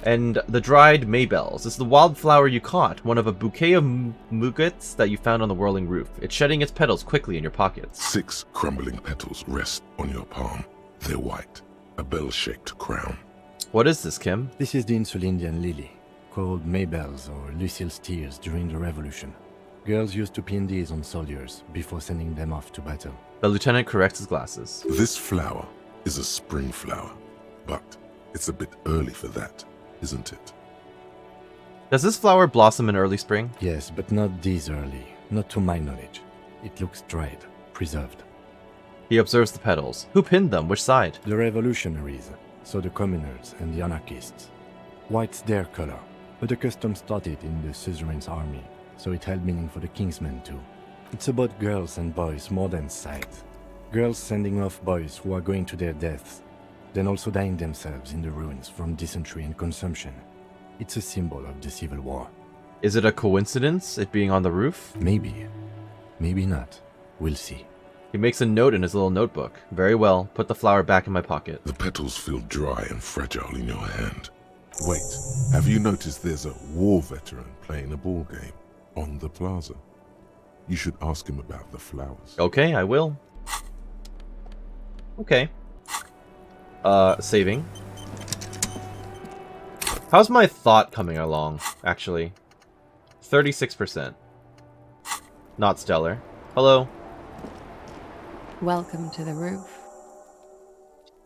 And the dried maybells. This is the wildflower you caught, one of a bouquet of muguets that you found on the whirling roof. It's shedding its petals quickly in your pockets. 6 crumbling petals rest on your palm. They're white, a bell-shaped crown. What is this, Kim? This is the Insulindian lily, called maybells or Lucille's tears during the Revolution. Girls used to pin these on soldiers before sending them off to battle. The lieutenant corrects his glasses. This flower is a spring flower, but it's a bit early for that, isn't it? Does this flower blossom in early spring? Yes, but not this early. Not to my knowledge. It looks dried, preserved. He observes the petals. Who pinned them? Which side? The revolutionaries, so the communers and the anarchists. White's their color, but the custom started in the suzerain's army, so it held meaning for the kingsmen too. It's about girls and boys more than sight. Girls sending off boys who are going to their deaths, then also dying themselves in the ruins from dysentery and consumption. It's a symbol of the Civil War. Is it a coincidence, it being on the roof? Maybe. Maybe not. We'll see. He makes a note in his little notebook. Very well. Put the flower back in my pocket. The petals feel dry and fragile in your hand. Wait, have you noticed there's a war veteran playing a ball game on the plaza? You should ask him about the flowers. Okay, I will. Okay. Saving. How's my thought coming along, actually? 36%. Not stellar. Hello. Welcome to the roof.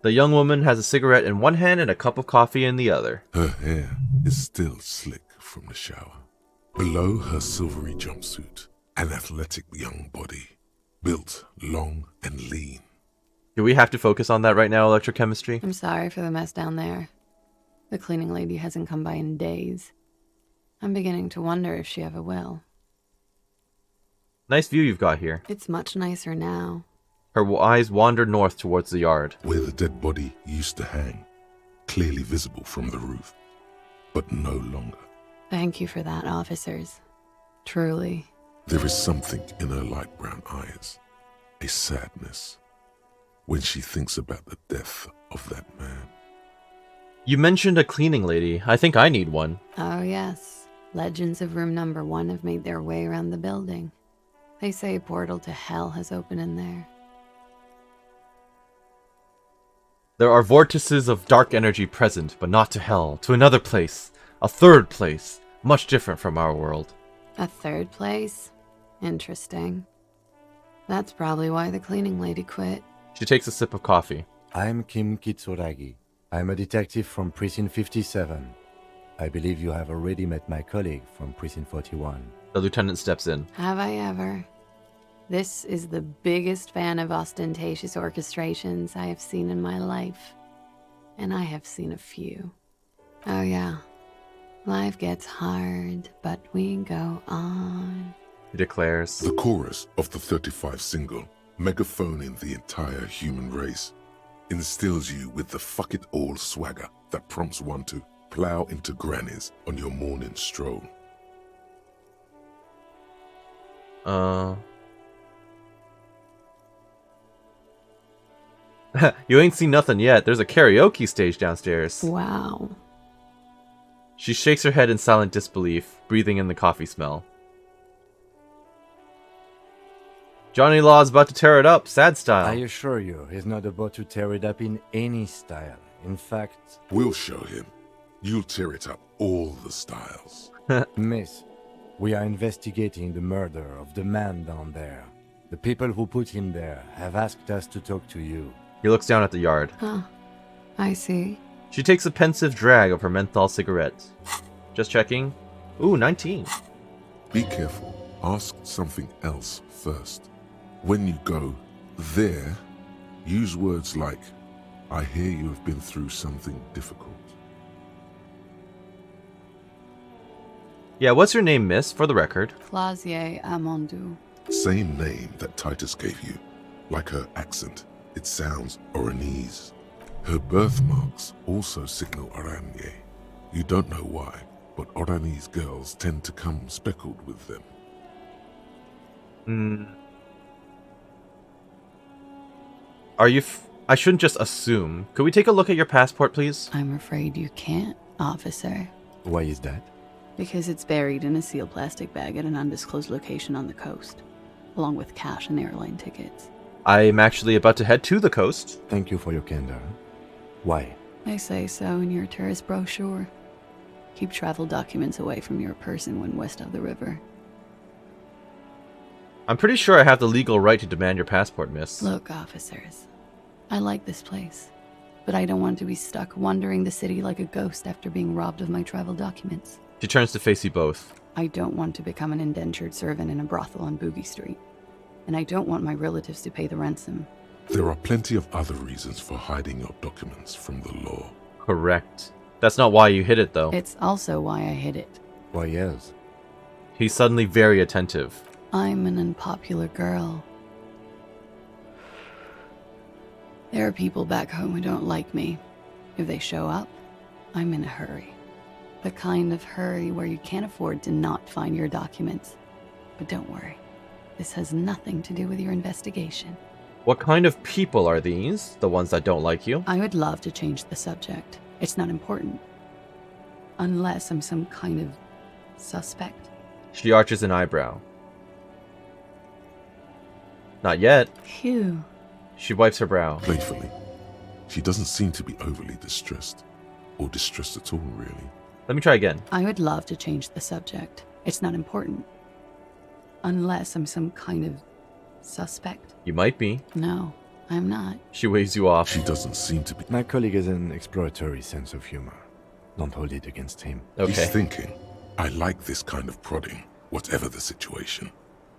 The young woman has a cigarette in one hand and a cup of coffee in the other. Her hair is still slick from the shower. Below her silvery jumpsuit, an athletic young body, built long and lean. Do we have to focus on that right now, electrochemistry? I'm sorry for the mess down there. The cleaning lady hasn't come by in days. I'm beginning to wonder if she ever will. Nice view you've got here. It's much nicer now. Her eyes wander north towards the yard. Where the dead body used to hang, clearly visible from the roof, but no longer. Thank you for that, officers. Truly. There is something in her light brown eyes, a sadness, when she thinks about the death of that man. You mentioned a cleaning lady. I think I need one. Oh yes. Legends of room number 1 have made their way around the building. They say a portal to hell has opened in there. There are vortices of dark energy present, but not to hell. To another place. A third place. Much different from our world. A third place? Interesting. That's probably why the cleaning lady quit. She takes a sip of coffee. I'm Kim Kitsuragi. I'm a detective from Precinct 57. I believe you have already met my colleague from Precinct 41. The lieutenant steps in. Have I ever? This is the biggest fan of ostentatious orchestrations I have seen in my life. And I have seen a few. Oh yeah. Life gets hard, but we go on. He declares. The chorus of the 35 single, megaphoning the entire human race, instills you with the fuck it all swagger that prompts one to plow into grannies on your morning stroll. You ain't seen nothing yet. There's a karaoke stage downstairs. Wow. She shakes her head in silent disbelief, breathing in the coffee smell. Johnny Law's about to tear it up, sad style. I assure you, he's not about to tear it up in any style. In fact... We'll show him. You'll tear it up all the styles. Miss, we are investigating the murder of the man down there. The people who put him there have asked us to talk to you. He looks down at the yard. Huh. I see. She takes a pensive drag of her menthol cigarette. Just checking. Ooh, 19. Be careful. Ask something else first. When you go there, use words like, I hear you have been through something difficult. Yeah, what's your name, miss, for the record? Klaasje Amandu. Same name that Titus gave you. Like her accent, it sounds Oranese. Her birthmarks also signal Oranje. You don't know why, but Oranese girls tend to come speckled with them. Are you I shouldn't just assume. Could we take a look at your passport, please? I'm afraid you can't, officer. Why is that? Because it's buried in a sealed plastic bag at an undisclosed location on the coast, along with cash and airline tickets. I'm actually about to head to the coast. Thank you for your candor. Why? They say so in your tourist brochure. Keep travel documents away from your person when west of the river. I'm pretty sure I have the legal right to demand your passport, miss. Look, officers, I like this place, but I don't want to be stuck wandering the city like a ghost after being robbed of my travel documents. She turns to face you both. I don't want to become an indentured servant in a brothel on Boogie Street. And I don't want my relatives to pay the ransom. There are plenty of other reasons for hiding your documents from the law. Correct. That's not why you hid it, though. It's also why I hid it. Why, yes. He's suddenly very attentive. I'm an unpopular girl. There are people back home who don't like me. If they show up, I'm in a hurry. The kind of hurry where you can't afford to not find your documents. But don't worry, this has nothing to do with your investigation. What kind of people are these? The ones that don't like you? I would love to change the subject. It's not important. Unless I'm some kind of suspect. She arches an eyebrow. Not yet. Phew. She wipes her brow. Playfully. She doesn't seem to be overly distressed. Or distressed at all, really. Let me try again. I would love to change the subject. It's not important. Unless I'm some kind of suspect. You might be. No, I'm not. She waves you off. She doesn't seem to be. My colleague has an exploratory sense of humor. Don't hold it against him. Okay. He's thinking, I like this kind of prodding, whatever the situation.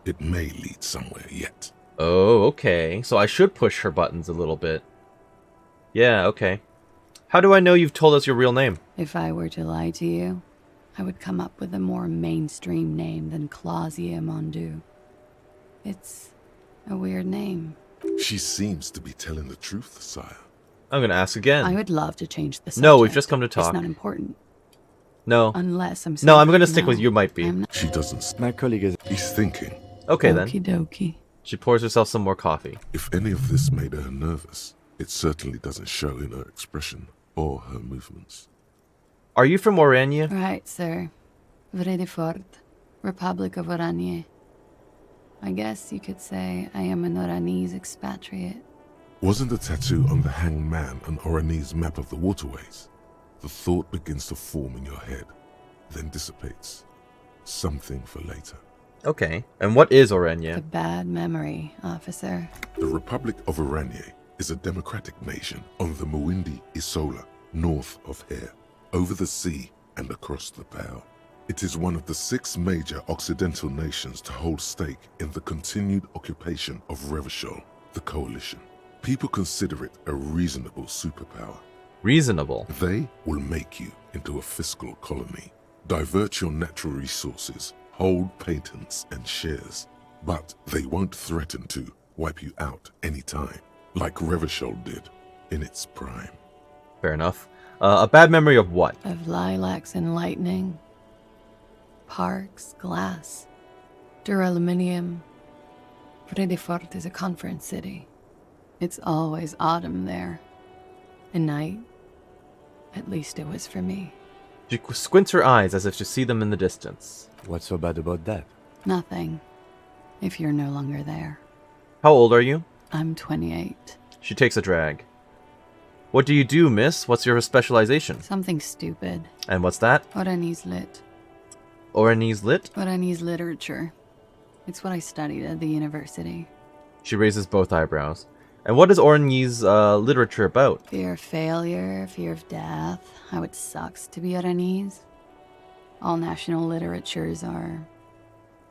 It may lead somewhere yet. Oh, okay. So I should push her buttons a little bit. Yeah, okay. How do I know you've told us your real name? If I were to lie to you, I would come up with a more mainstream name than Klaasje Mondu. It's a weird name. She seems to be telling the truth, sire. I'm gonna ask again. I would love to change the subject. No, we've just come to talk. It's not important. No. Unless I'm No, I'm gonna stick with you might be. She doesn't. My colleague is... He's thinking. Okay then. Okie dokie. She pours herself some more coffee. If any of this made her nervous, it certainly doesn't show in her expression or her movements. Are you from Oranje? Right, sir. Vredefort, Republic of Oranje. I guess you could say I am an Oranese expatriate. Wasn't the tattoo on the hanged man an Oranese map of the waterways? The thought begins to form in your head, then dissipates. Something for later. Okay. And what is A Oranje? bad memory, officer. The Republic of Oranje is a democratic nation on the Muindi Isola, north of here, over the sea and across the Pale. It is one of the 6 major Occidental nations to hold stake in the continued occupation of Revachol, the coalition. People consider it a reasonable superpower. Reasonable. They will make you into a fiscal colony, divert your natural resources, hold patents and shares, but they won't threaten to wipe you out anytime, like Revachol did in its prime. Fair enough. A bad memory of what? Of lilacs and lightning. Parks, glass, duraluminum. Vredefort is a conference city. It's always autumn there. And night. At least it was for me. She squints her eyes as if to see them in the distance. What's so bad about that? Nothing. If you're no longer there. How old are you? I'm 28. She takes a drag. What do you do, miss? What's your specialization? Something stupid. And what's that? Oranese lit. Oranese lit? Oranese literature. It's what I studied at the university. She raises both eyebrows. And what is Oranese literature about? Fear of failure, fear of death, how it sucks to be Oranese. All national literatures are...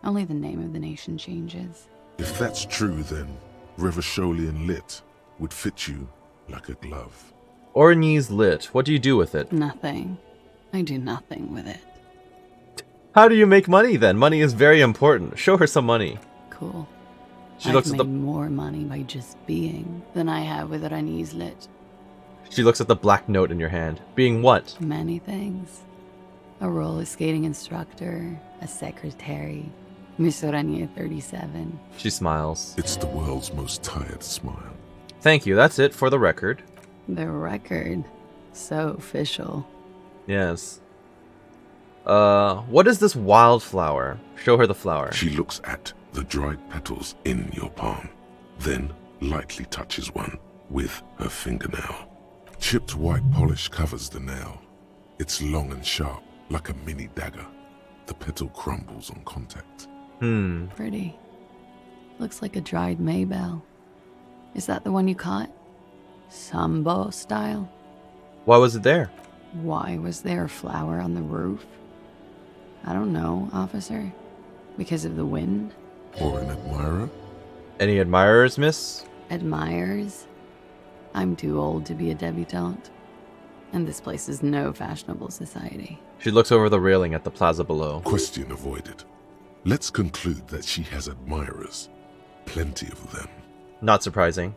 Only the name of the nation changes. If that's true, then Revacholian lit would fit you like a glove. Oranese lit. What do you do with it? Nothing. I do nothing with it. How do you make money then? Money is very important. Show her some money. Cool. She looks at I've the made more money by just being than I have with Oranese lit. She looks at the black note in your hand. Being what? Many things. A roller skating instructor, a secretary, Miss Oranje 37. She smiles. It's the world's most tired smile. Thank you. That's it for the record. The record. So official. Yes. What is this wildflower? Show her the flower. She looks at the dried petals in your palm, then lightly touches one with her fingernail. Chipped white polish covers the nail. It's long and sharp, like a mini dagger. The petal crumbles on contact. Pretty. Looks like a dried maybell. Is that the one you caught? Sambo style? Why was it there? Why was there a flower on the roof? I don't know, officer. Because of the wind? Or an admirer? Any admirers, miss? Admirers? I'm too old to be a debutante. And this place is no fashionable society. She looks over the railing at the plaza below. Question avoided. Let's conclude that she has admirers. Plenty of them. Not surprising.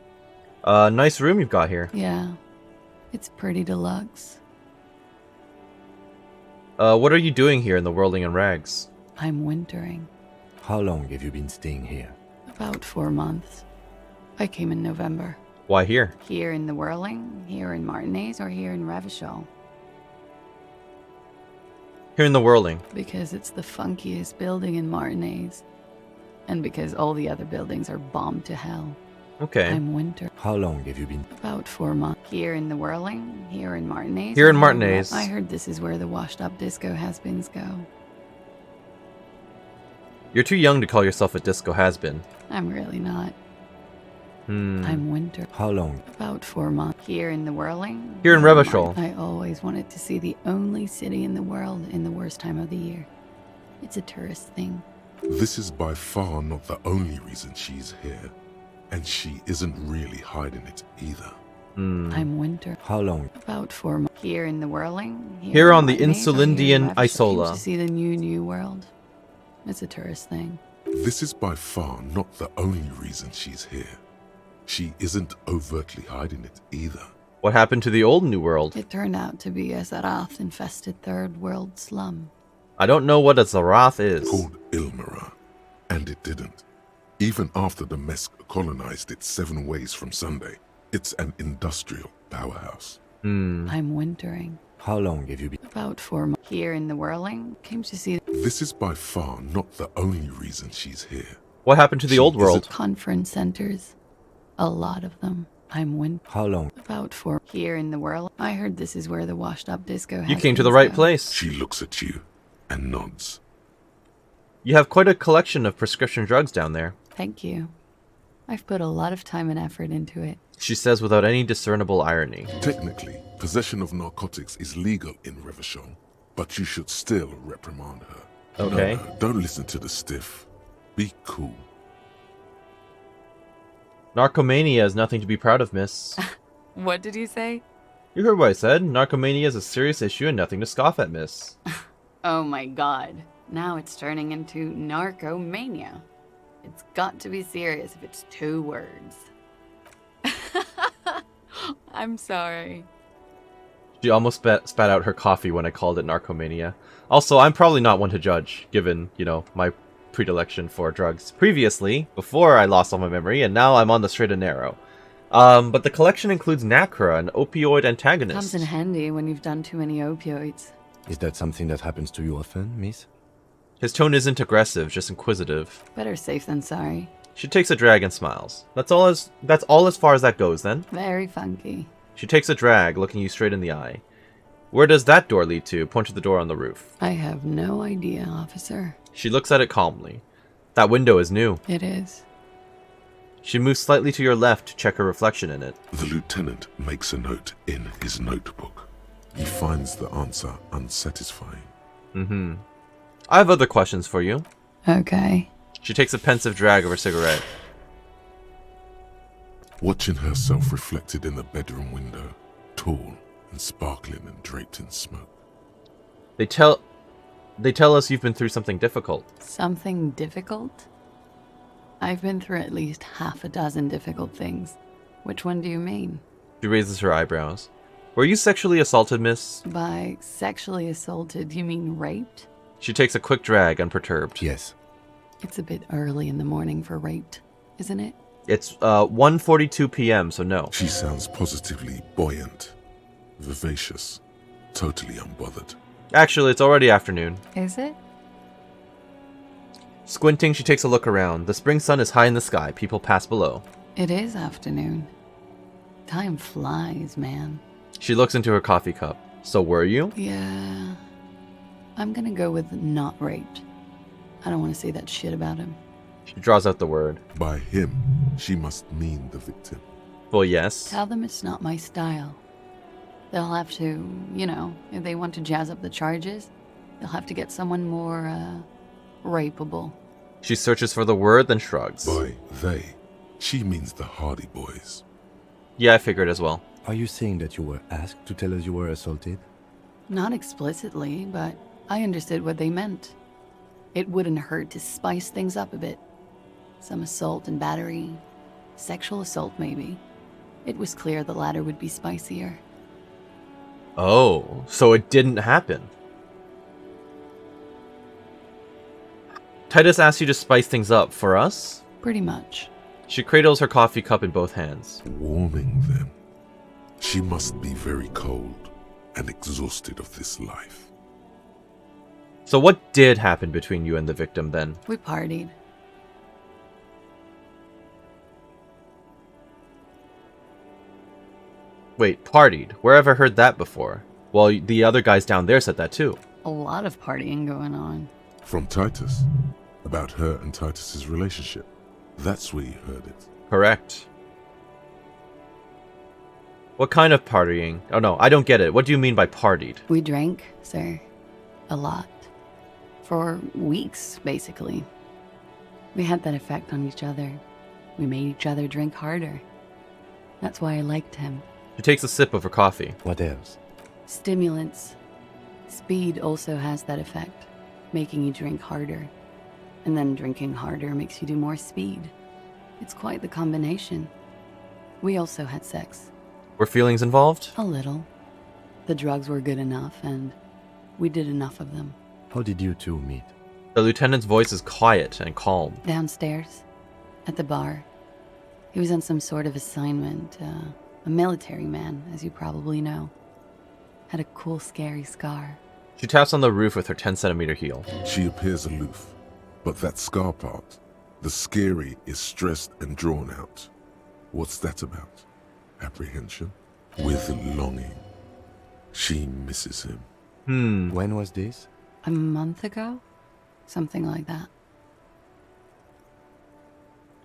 Nice room you've got here. Yeah, it's pretty deluxe. What are you doing here in the Whirling in Rags? I'm wintering. How long have you been staying here? About 4 months. I came in November. Why here? Here in the Whirling, here in Martinez, or here in Revachol? Here in the Whirling. Because it's the funkiest building in Martinez. And because all the other buildings are bombed to hell. Okay. I'm winter. How long have you been? About 4 months. Here in the Whirling, here in Martinez. Here in Martinez. I heard this is where the washed-up disco has-beens go. You're too young to call yourself a disco has-been. I'm really not. I'm winter. How long? About 4 months. Here in the Whirling. Here in Revachol. I always wanted to see the only city in the world in the worst time of the year. It's a tourist thing. This is by far not the only reason she's here. And she isn't really hiding it either. I'm winter. How long? About 4 months. Here in the Whirling. Here on the Martinez, or here in Insulindian Revachol. Isola. To see the new world. It's a tourist thing. This is by far not the only reason she's here. She isn't overtly hiding it either. What happened to the old New World? It turned out to be a Zarath-infested third world slum. I don't know what a Zarath is. Called Ilmara. And it didn't. Even after the Mesk colonized it 7 ways from Sunday, it's an industrial powerhouse. I'm wintering. How long have you been? About 4 months. Here in the Whirling. Came to see This is by far not the only reason she's here. What happened to the old world? conference centers. A lot of them. I'm winter. How long? About 4. Here in the Whirling. I heard this is where the washed-up disco You came to the right place. She looks at you and nods. You have quite a collection of prescription drugs down there. Thank you. I've put a lot of time and effort into it. She says without any discernible irony. Technically, possession of narcotics is legal in Revachol, but you should still reprimand her. Okay. No, don't listen to the stiff. Be cool. Narcomania is nothing to be proud of, miss. What did you say? You heard what I said. Narcomania is a serious issue and nothing to scoff at, miss. Oh my god. Now it's turning into narcomania. It's got to be serious if it's 2 words. I'm sorry. She almost spat out her coffee when I called it narcomania. Also, I'm probably not one to judge, given, my predilection for drugs previously, before I lost all my memory, and now I'm on the straight and narrow. But the collection includes Nacra, an opioid antagonist. Comes in handy when you've done too many opioids. Is that something that happens to you often, miss? His tone isn't aggressive, just inquisitive. Better safe than sorry. She takes a drag and smiles. That's all as far as that goes, then. Very funky. She takes a drag, looking you straight in the eye. Where does that door lead to? Point to the door on the roof. I have no idea, officer. She looks at it calmly. That window is new. It is. She moves slightly to your left to check her reflection in it. The lieutenant makes a note in his notebook. He finds the answer unsatisfying. Mm-hmm. I have other questions for you. Okay. She takes a pensive drag of her cigarette. Watching herself reflected in the bedroom window, tall and sparkling and draped in smoke. They tell us you've been through something difficult. Something difficult? I've been through at least half a dozen difficult things. Which one do you mean? She raises her eyebrows. Were you sexually assaulted, miss? By sexually assaulted, you mean raped? She takes a quick drag, unperturbed. Yes. It's a bit early in the morning for raped, isn't it? It's 1:42 p.m., so no. She sounds positively buoyant, vivacious, totally unbothered. Actually, it's already afternoon. Is it? Squinting, she takes a look around. The spring sun is high in the sky. People pass below. It is afternoon. Time flies, man. She looks into her coffee cup. So were you? Yeah. I'm gonna go with not raped. I don't want to say that shit about him. She draws out the word. By him, she must mean the victim. Well, yes. Tell them it's not my style. They'll have to, if they want to jazz up the charges, they'll have to get someone more, rapeable. She searches for the word, then shrugs. By they, She means the Hardy Boys. Yeah, I figured as well. Are you saying that you were asked to tell us you were assaulted? Not explicitly, but I understood what they meant. It wouldn't hurt to spice things up a bit. Some assault and battery. Sexual assault, maybe. It was clear the latter would be spicier. Oh, so it didn't happen. Titus asked you to spice things up for us? Pretty much. She cradles her coffee cup in both hands. Warming them. She must be very cold and exhausted of this life. So what did happen between you and the victim then? We partied. Wait, partied? Where have I heard that before? Well, the other guys down there said that too. A lot of partying going on. From Titus. About her and Titus's relationship. That's where you heard it. Correct. What kind of partying? Oh no, I don't get it. What do you mean by partied? We drank, sir. A lot. For weeks, basically. We had that effect on each other. We made each other drink harder. That's why I liked him. She takes a sip of her coffee. What else? Stimulants. Speed also has that effect, making you drink harder. And then drinking harder makes you do more speed. It's quite the combination. We also had sex. Were feelings involved? A little. The drugs were good enough, and we did enough of them. How did you two meet? The lieutenant's voice is quiet and calm. Downstairs, at the bar. He was on some sort of assignment, a military man, as you probably know. Had a cool, scary scar. She taps on the roof with her 10-centimeter heel. She appears aloof, but that scar part, the scary, is stressed and drawn out. What's that about? Apprehension? With longing. She misses him. When was this? A month ago? Something like that.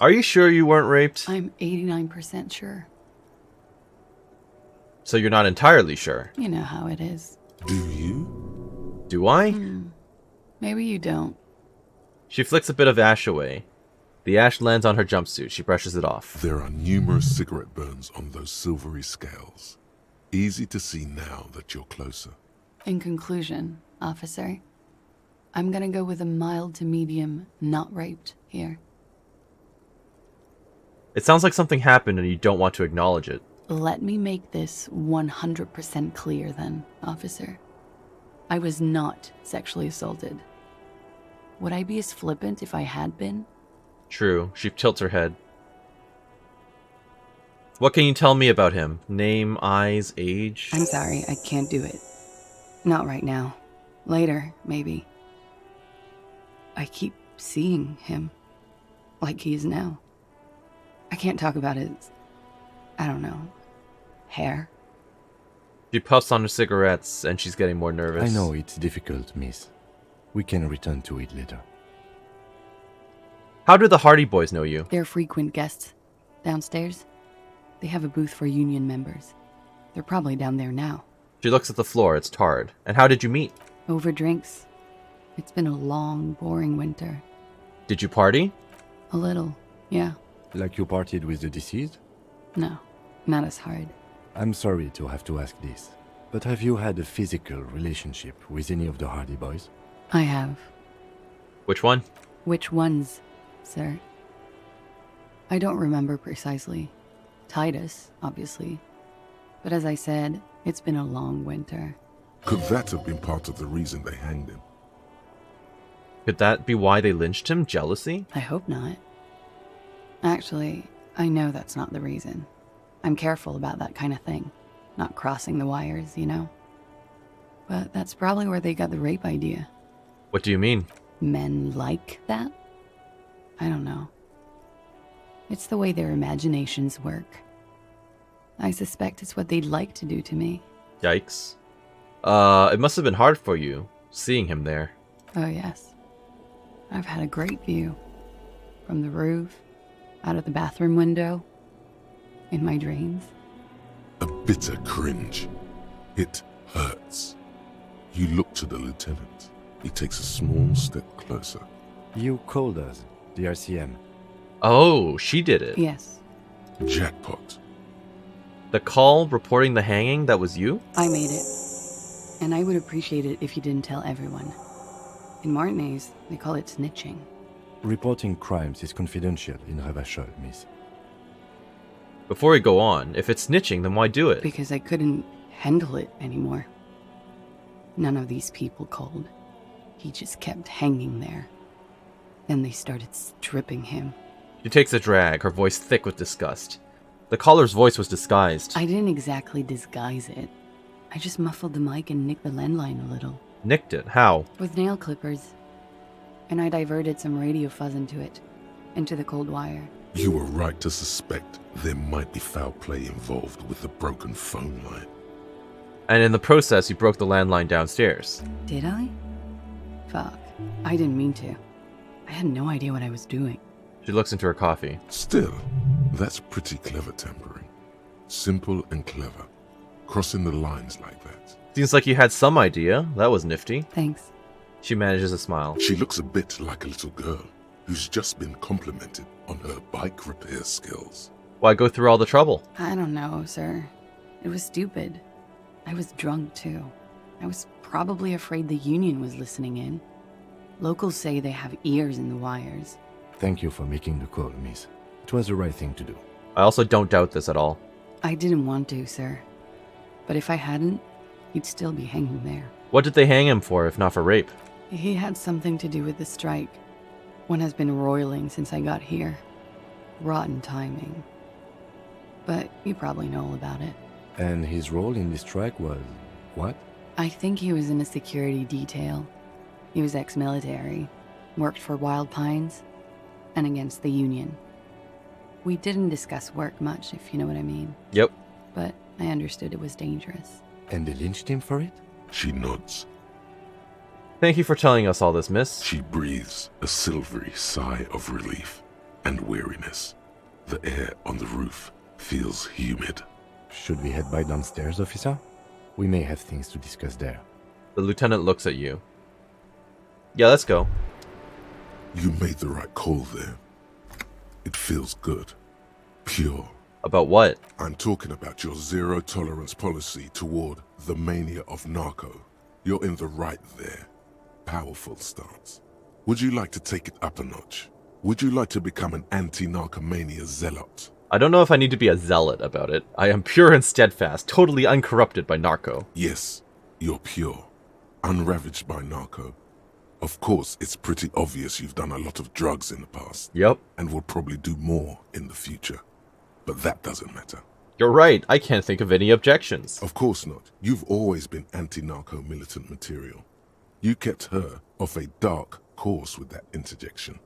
Are you sure you weren't raped? I'm 89% sure. So you're not entirely sure? You know how it is. Do you? Do I? Maybe you don't. She flicks a bit of ash away. The ash lands on her jumpsuit. She brushes it off. There are numerous cigarette burns on those silvery scales. Easy to see now that you're closer. In conclusion, officer, I'm gonna go with a mild to medium not raped here. It sounds like something happened and you don't want to acknowledge it. Let me make this 100% clear then, officer. I was not sexually assaulted. Would I be as flippant if I had been? True. She tilts her head. What can you tell me about him? Name, eyes, age? I'm sorry, I can't do it. Not right now. Later, maybe. I keep seeing him. Like he is now. I can't talk about his... I don't know. Hair. She puffs on her cigarettes and she's getting more nervous. I know it's difficult, miss. We can return to it later. How do the Hardy Boys know you? They're frequent guests. Downstairs. They have a booth for union members. They're probably down there now. She looks at the floor. It's tarred. And how did you meet? Over drinks. It's been a long, boring winter. Did you party? A little, yeah. Like you partied with the deceased? No, not as hard. I'm sorry to have to ask this, but have you had a physical relationship with any of the Hardy Boys? I have. Which one? Which ones, sir? I don't remember precisely. Titus, obviously. But as I said, it's been a long winter. Could that have been part of the reason they hanged him? Could that be why they lynched him? Jealousy? I hope not. Actually, I know that's not the reason. I'm careful about that kind of thing. Not crossing the wires, you know? But that's probably where they got the rape idea. What do you mean? Men like that? I don't know. It's the way their imaginations work. I suspect it's what they'd like to do to me. Yikes. It must have been hard for you, seeing him there. Oh, yes. I've had a great view. From the roof, out of the bathroom window, in my dreams. A bitter cringe. It hurts. You look to the lieutenant. He takes a small step closer. You called us, the RCM. Oh, she did it. Yes, Jackpot. The call reporting the hanging, that was you? I made it. And I would appreciate it if you didn't tell everyone. In Martinez, they call it snitching. Reporting crimes is confidential in Revachol, miss. Before we go on, if it's snitching, then why do it? Because I couldn't handle it anymore. None of these people called. He just kept hanging there. Then they started stripping him. She takes a drag, her voice thick with disgust. The caller's voice was disguised. I didn't exactly disguise it. I just muffled the mic and nicked the landline a little. Nicked it? How? With nail clippers. And I diverted some radio fuzz into it. Into the cold wire. You were right to suspect there might be foul play involved with the broken phone line. And in the process, you broke the landline downstairs. Did I? Fuck. I didn't mean to. I had no idea what I was doing. She looks into her coffee. Still, that's pretty clever tampering. Simple and clever. Crossing the lines like that. Seems like you had some idea. That was nifty. Thanks. She manages a smile. She looks a bit like a little girl who's just been complimented on her bike repair skills. Why go through all the trouble? I don't know, sir. It was stupid. I was drunk, too. I was probably afraid the union was listening in. Locals say they have ears in the wires. Thank you for making the call, miss. It was the right thing to do. I also don't doubt this at all. I didn't want to, sir. But if I hadn't, he'd still be hanging there. What did they hang him for, if not for rape? He had something to do with the strike. One has been roiling since I got here. Rotten timing. But you probably know all about it. And his role in this strike was what? I think he was in a security detail. He was ex-military, worked for Wild Pines, and against the union. We didn't discuss work much, if you know what I mean. Yep. But I understood it was dangerous. And they lynched him for it? She nods. Thank you for telling us all this, miss. She breathes a silvery sigh of relief and weariness. The air on the roof feels humid. Should we head by downstairs, officer? We may have things to discuss there. The lieutenant looks at you. Yeah, let's go. You made the right call there. It feels good. Pure. About what? I'm talking about your zero-tolerance policy toward the mania of narco. You're in the right there. Powerful stance. Would you like to take it up a notch? Would you like to become an anti-narcomania zealot? I don't know if I need to be a zealot about it. I am pure and steadfast, totally uncorrupted by narco. Yes, you're pure. Unravaged by narco. Of course, it's pretty obvious you've done a lot of drugs in the past. Yep. And will probably do more in the future. But that doesn't matter. You're right, I can't think of any objections. Of course not. You've always been anti-narco militant material. You kept her off a dark course with that interjection.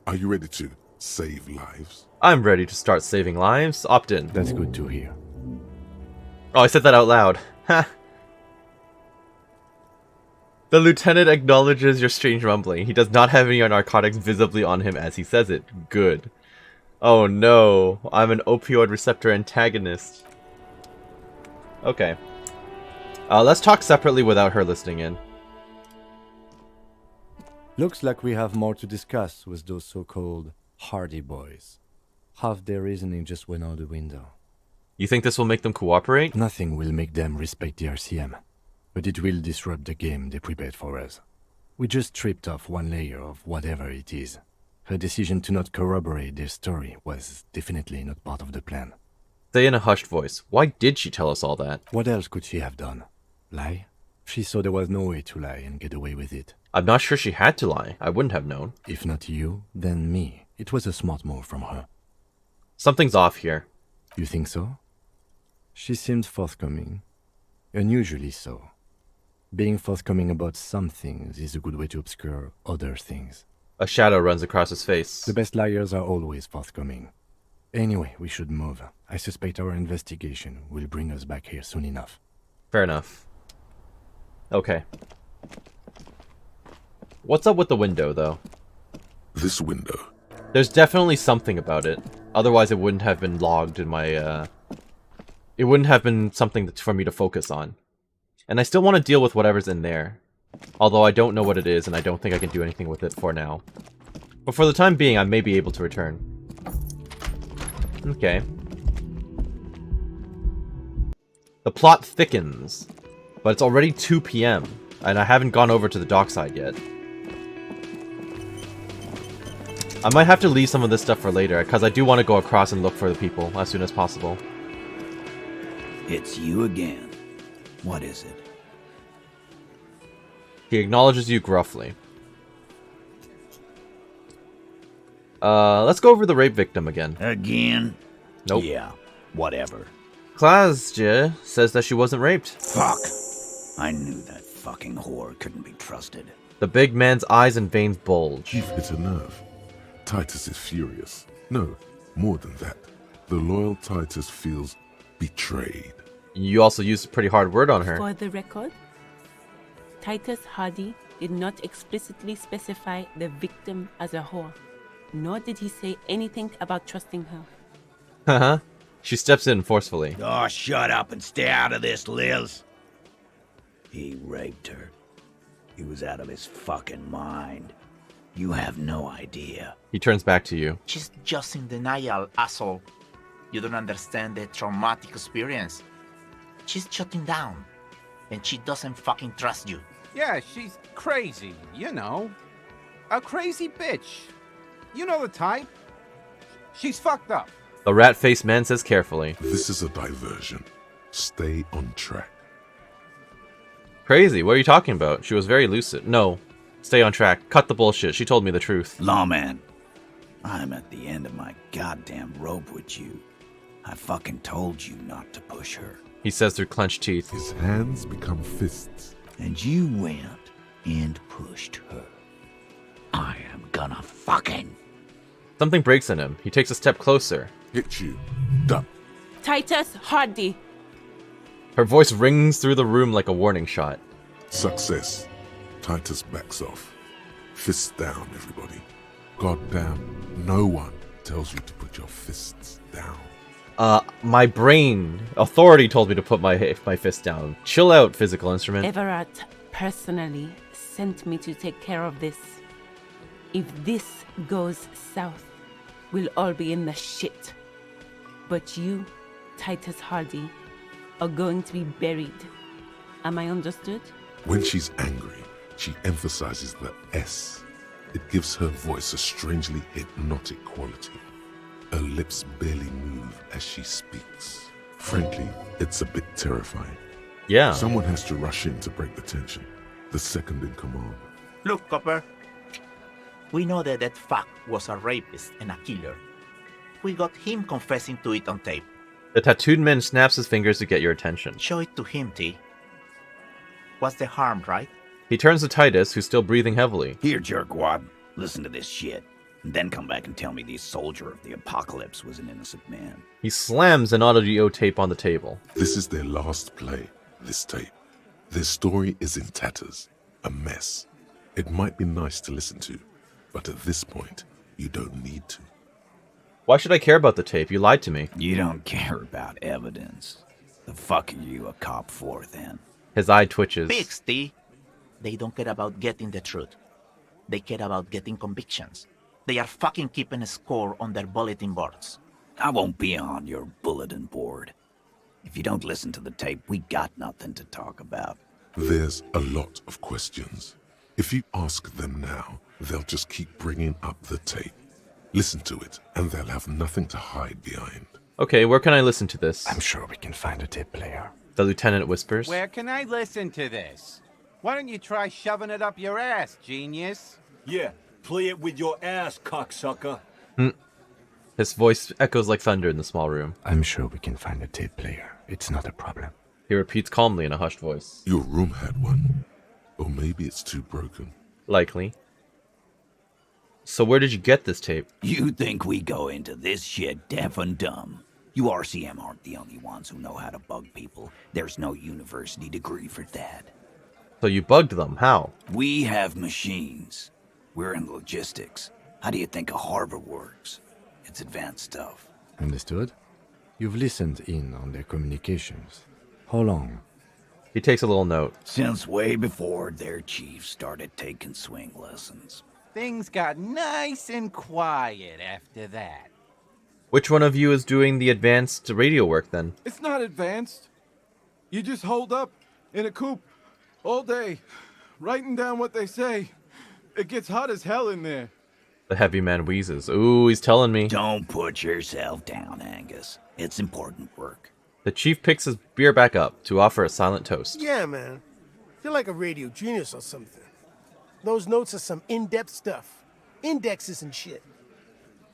Are you ready to save lives? I'm ready to start saving lives. Opt in. That's good to hear. Oh, I said that out loud. Ha! The lieutenant acknowledges your strange rumbling. He does not have any narcotics visibly on him as he says it. Good. Oh no, I'm an opioid receptor antagonist. Okay. Let's talk separately without her listening in. Looks like we have more to discuss with those so-called Hardy boys. Half their reasoning just went out the window. You think this will make them cooperate? Nothing will make them respect the RCM, but it will disrupt the game they prepared for us. We just stripped off one layer of whatever it is. Her decision to not corroborate their story was definitely not part of the plan. Say in a hushed voice, why did she tell us all that? What else could she have done? Lie? She saw there was no way to lie and get away with it. I'm not sure she had to lie. I wouldn't have known. If not you, then me. It was a smart move from her. Something's off here. You think so? She seemed forthcoming. Unusually so. Being forthcoming about some things is a good way to obscure other things. A shadow runs across his face. The best liars are always forthcoming. Anyway, we should move. I suspect our investigation will bring us back here soon enough. Fair enough. Okay. What's up with the window, though? This window. There's definitely something about it. Otherwise, it wouldn't have been logged in my, It wouldn't have been something for me to focus on. And I still want to deal with whatever's in there. Although I don't know what it is, and I don't think I can do anything with it for now. But for the time being, I may be able to return. Okay. The plot thickens, but it's already 2 p.m. and I haven't gone over to the dockside yet. I might have to leave some of this stuff for later, because I do want to go across and look for the people as soon as possible. It's you again. What is it? He acknowledges you gruffly. Let's go over the rape victim again. Again? Nope. Yeah, whatever. Klaasje says that she wasn't raped. Fuck. I knew that fucking whore couldn't be trusted. The big man's eyes and veins bulge. You've hit a nerve. Titus is furious. No, more than that. The loyal Titus feels betrayed. You also used a pretty hard word on her. For the record, Titus Hardy did not explicitly specify the victim as a whore, nor did he say anything about trusting her. Haha. She steps in forcefully. Oh, shut up and stay out of this, Liz. He raped her. He was out of his fucking mind. You have no idea. He turns back to you. She's just in denial, asshole. You don't understand the traumatic experience. She's shutting down, and she doesn't fucking trust you. Yeah, she's crazy, you know. A crazy bitch. You know the type. She's fucked up. The rat-faced man says carefully. This is a diversion. Stay on track. Crazy, what are you talking about? She was very lucid. No. Stay on track. Cut the bullshit. She told me the truth. Lawman, I'm at the end of my goddamn rope with you. I fucking told you not to push her. He says through clenched teeth. His hands become fists. And you went and pushed her. I am gonna fucking... Something breaks in him. He takes a step closer. Hit you. Duck. Titus Hardy. Her voice rings through the room like a warning shot. Success. Titus backs off. Fists down, everybody. Goddamn, no one tells you to put your fists down. My brain, authority told me to put my fist down. Chill out, physical instrument. Everett personally sent me to take care of this. If this goes south, we'll all be in the shit. But you, Titus Hardy, are going to be buried. Am I understood? When she's angry, she emphasizes the S. It gives her voice a strangely hypnotic quality. Her lips barely move as she speaks. Frankly, it's a bit terrifying. Yeah. Someone has to rush in to break the tension. The second in command. Look, Copper. We know that that fuck was a rapist and a killer. We got him confessing to it on tape. The tattooed man snaps his fingers to get your attention. Show it to him, T. What's the harm, right? He turns to Titus, who's still breathing heavily. Here, jerkwad. Listen to this shit. And then come back and tell me the soldier of the apocalypse was an innocent man. He slams an audio tape on the table. This is their last play, this tape. Their story is in tatters. A mess. It might be nice to listen to, but at this point, you don't need to. Why should I care about the tape? You lied to me. You don't care about evidence. The fuck are you a cop for, then? His eye twitches. Pigs, T. They don't care about getting the truth. They care about getting convictions. They are fucking keeping a score on their bulletin boards. I won't be on your bulletin board. If you don't listen to the tape, we got nothing to talk about. There's a lot of questions. If you ask them now, they'll just keep bringing up the tape. Listen to it, and they'll have nothing to hide behind. Okay, where can I listen to this? I'm sure we can find a tape player. The lieutenant whispers. Where can I listen to this? Why don't you try shoving it up your ass, genius? Yeah, play it with your ass, cocksucker. His voice echoes like thunder in the small room. I'm sure we can find a tape player. It's not a problem. He repeats calmly in a hushed voice. Your room had one. Or maybe it's too broken. Likely. So where did you get this tape? You think we go into this shit deaf and dumb? You RCM aren't the only ones who know how to bug people. There's no university degree for that. So you bugged them. How? We have machines. We're in logistics. How do you think a harbor works? It's advanced stuff. Understood? You've listened in on their communications. How long? He takes a little note. Since way before their chief started taking swing lessons. Things got nice and quiet after that. Which one of you is doing the advanced radio work then? It's not advanced. You just hold up in a coop all day, writing down what they say. It gets hot as hell in there. The heavy man wheezes. Ooh, he's telling me. Don't put yourself down, Angus. It's important work. The chief picks his beer back up to offer a silent toast. Yeah, man. You're like a radio genius or something. Those notes are some in-depth stuff. Indexes and shit.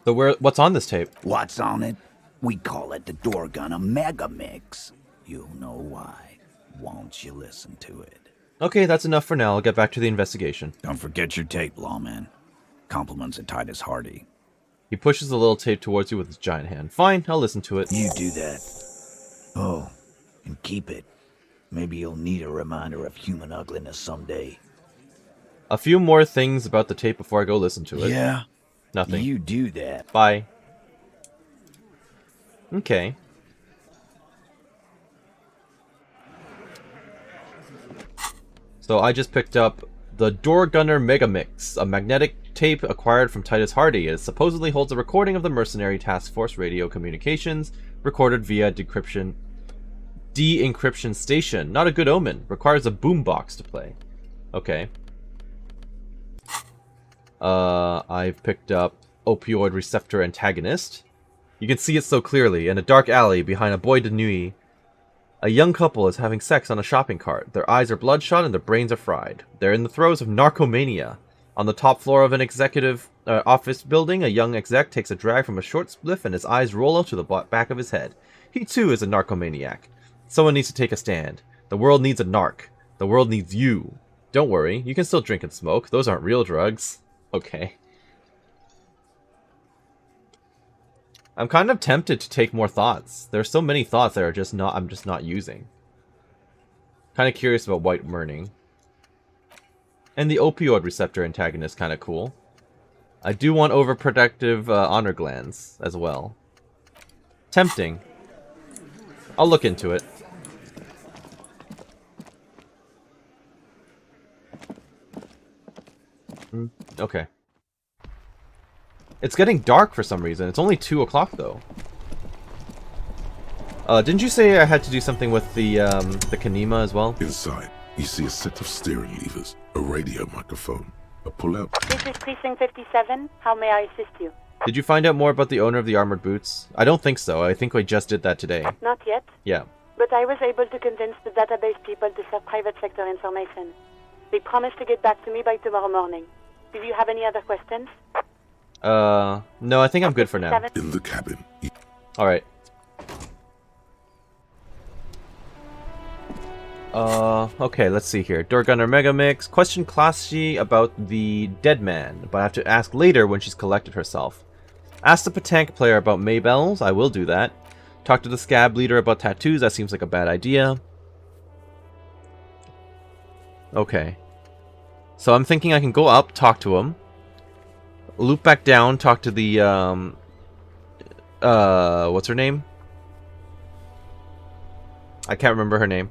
So what's on this tape? What's on it? We call it the Door Gunner Mega Mix. You'll know why once you listen to it. Okay, that's enough for now. I'll get back to the investigation. Don't forget your tape, lawman. Compliments of Titus Hardy. He pushes the little tape towards you with his giant hand. Fine, I'll listen to it. You do that. Oh, and keep it. Maybe you'll need a reminder of human ugliness someday. A few more things about the tape before I go listen to it. Yeah? Nothing. You do that. Bye. Okay. So I just picked up the Door Gunner Mega Mix, a magnetic tape acquired from Titus Hardy. It supposedly holds a recording of the Mercenary Task Force radio communications, recorded via de-encryption station. Not a good omen. Requires a boombox to play. Okay. I've picked up Opioid Receptor Antagonist. You can see it so clearly. In a dark alley behind a bois de nuit, a young couple is having sex on a shopping cart. Their eyes are bloodshot and their brains are fried. They're in the throes of narcomania. On the top floor of an executive office building, a young exec takes a drag from a short spliff and his eyes roll out to the back of his head. He too is a narcomaniac. Someone needs to take a stand. The world needs a narc. The world needs you. Don't worry, you can still drink and smoke. Those aren't real drugs. Okay. I'm kind of tempted to take more thoughts. There's so many thoughts that are I'm just not using. Kind of curious about White Murning. And the opioid receptor antagonist, kind of cool. I do want overprotective honor glands as well. Tempting. I'll look into it. Okay. It's getting dark for some reason. It's only 2 o'clock though. Didn't you say I had to do something with the Kanema as well? Inside, you see a set of steering levers, a radio microphone, a pull-out. This is Precinct 57. How may I assist you? Did you find out more about the owner of the armored boots? I don't think so. I think we just did that today. Not yet. Yeah. But I was able to convince the database people to serve private sector information. They promised to get back to me by tomorrow morning. Do you have any other questions? No, I think I'm good for now. In the cabin. Alright. Okay, let's see here. Door Gunner Mega Mix. Question Klassje about the dead man, but I have to ask later when she's collected herself. Ask the Petanque player about Maybells. I will do that. Talk to the Scab leader about tattoos. That seems like a bad idea. Okay. So I'm thinking I can go up, talk to him. Loop back down, talk to the, what's her name? I can't remember her name.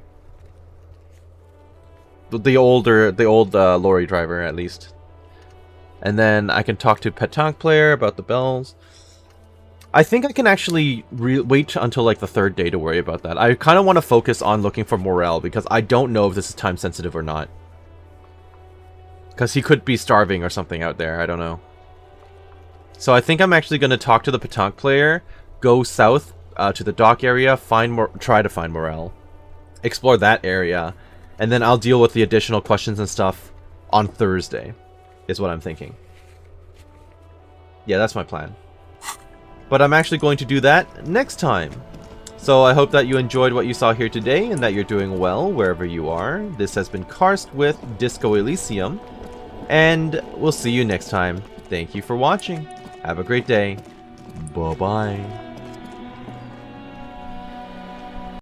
The old lorry driver, at least. And then I can talk to Petanque player about the bells. I think I can actually wait until like the 3rd day to worry about that. I kind of want to focus on looking for Morel because I don't know if this is time sensitive or not. Because he could be starving or something out there, I don't know. So I think I'm actually going to talk to the Petanque player, go south to the dock area, try to find Morel, explore that area, and then I'll deal with the additional questions and stuff on Thursday, is what I'm thinking. Yeah, that's my plan. But I'm actually going to do that next time. So I hope that you enjoyed what you saw here today and that you're doing well wherever you are. This has been Karst with Disco Elysium, and we'll see you next time. Thank you for watching. Have a great day. Bye-bye.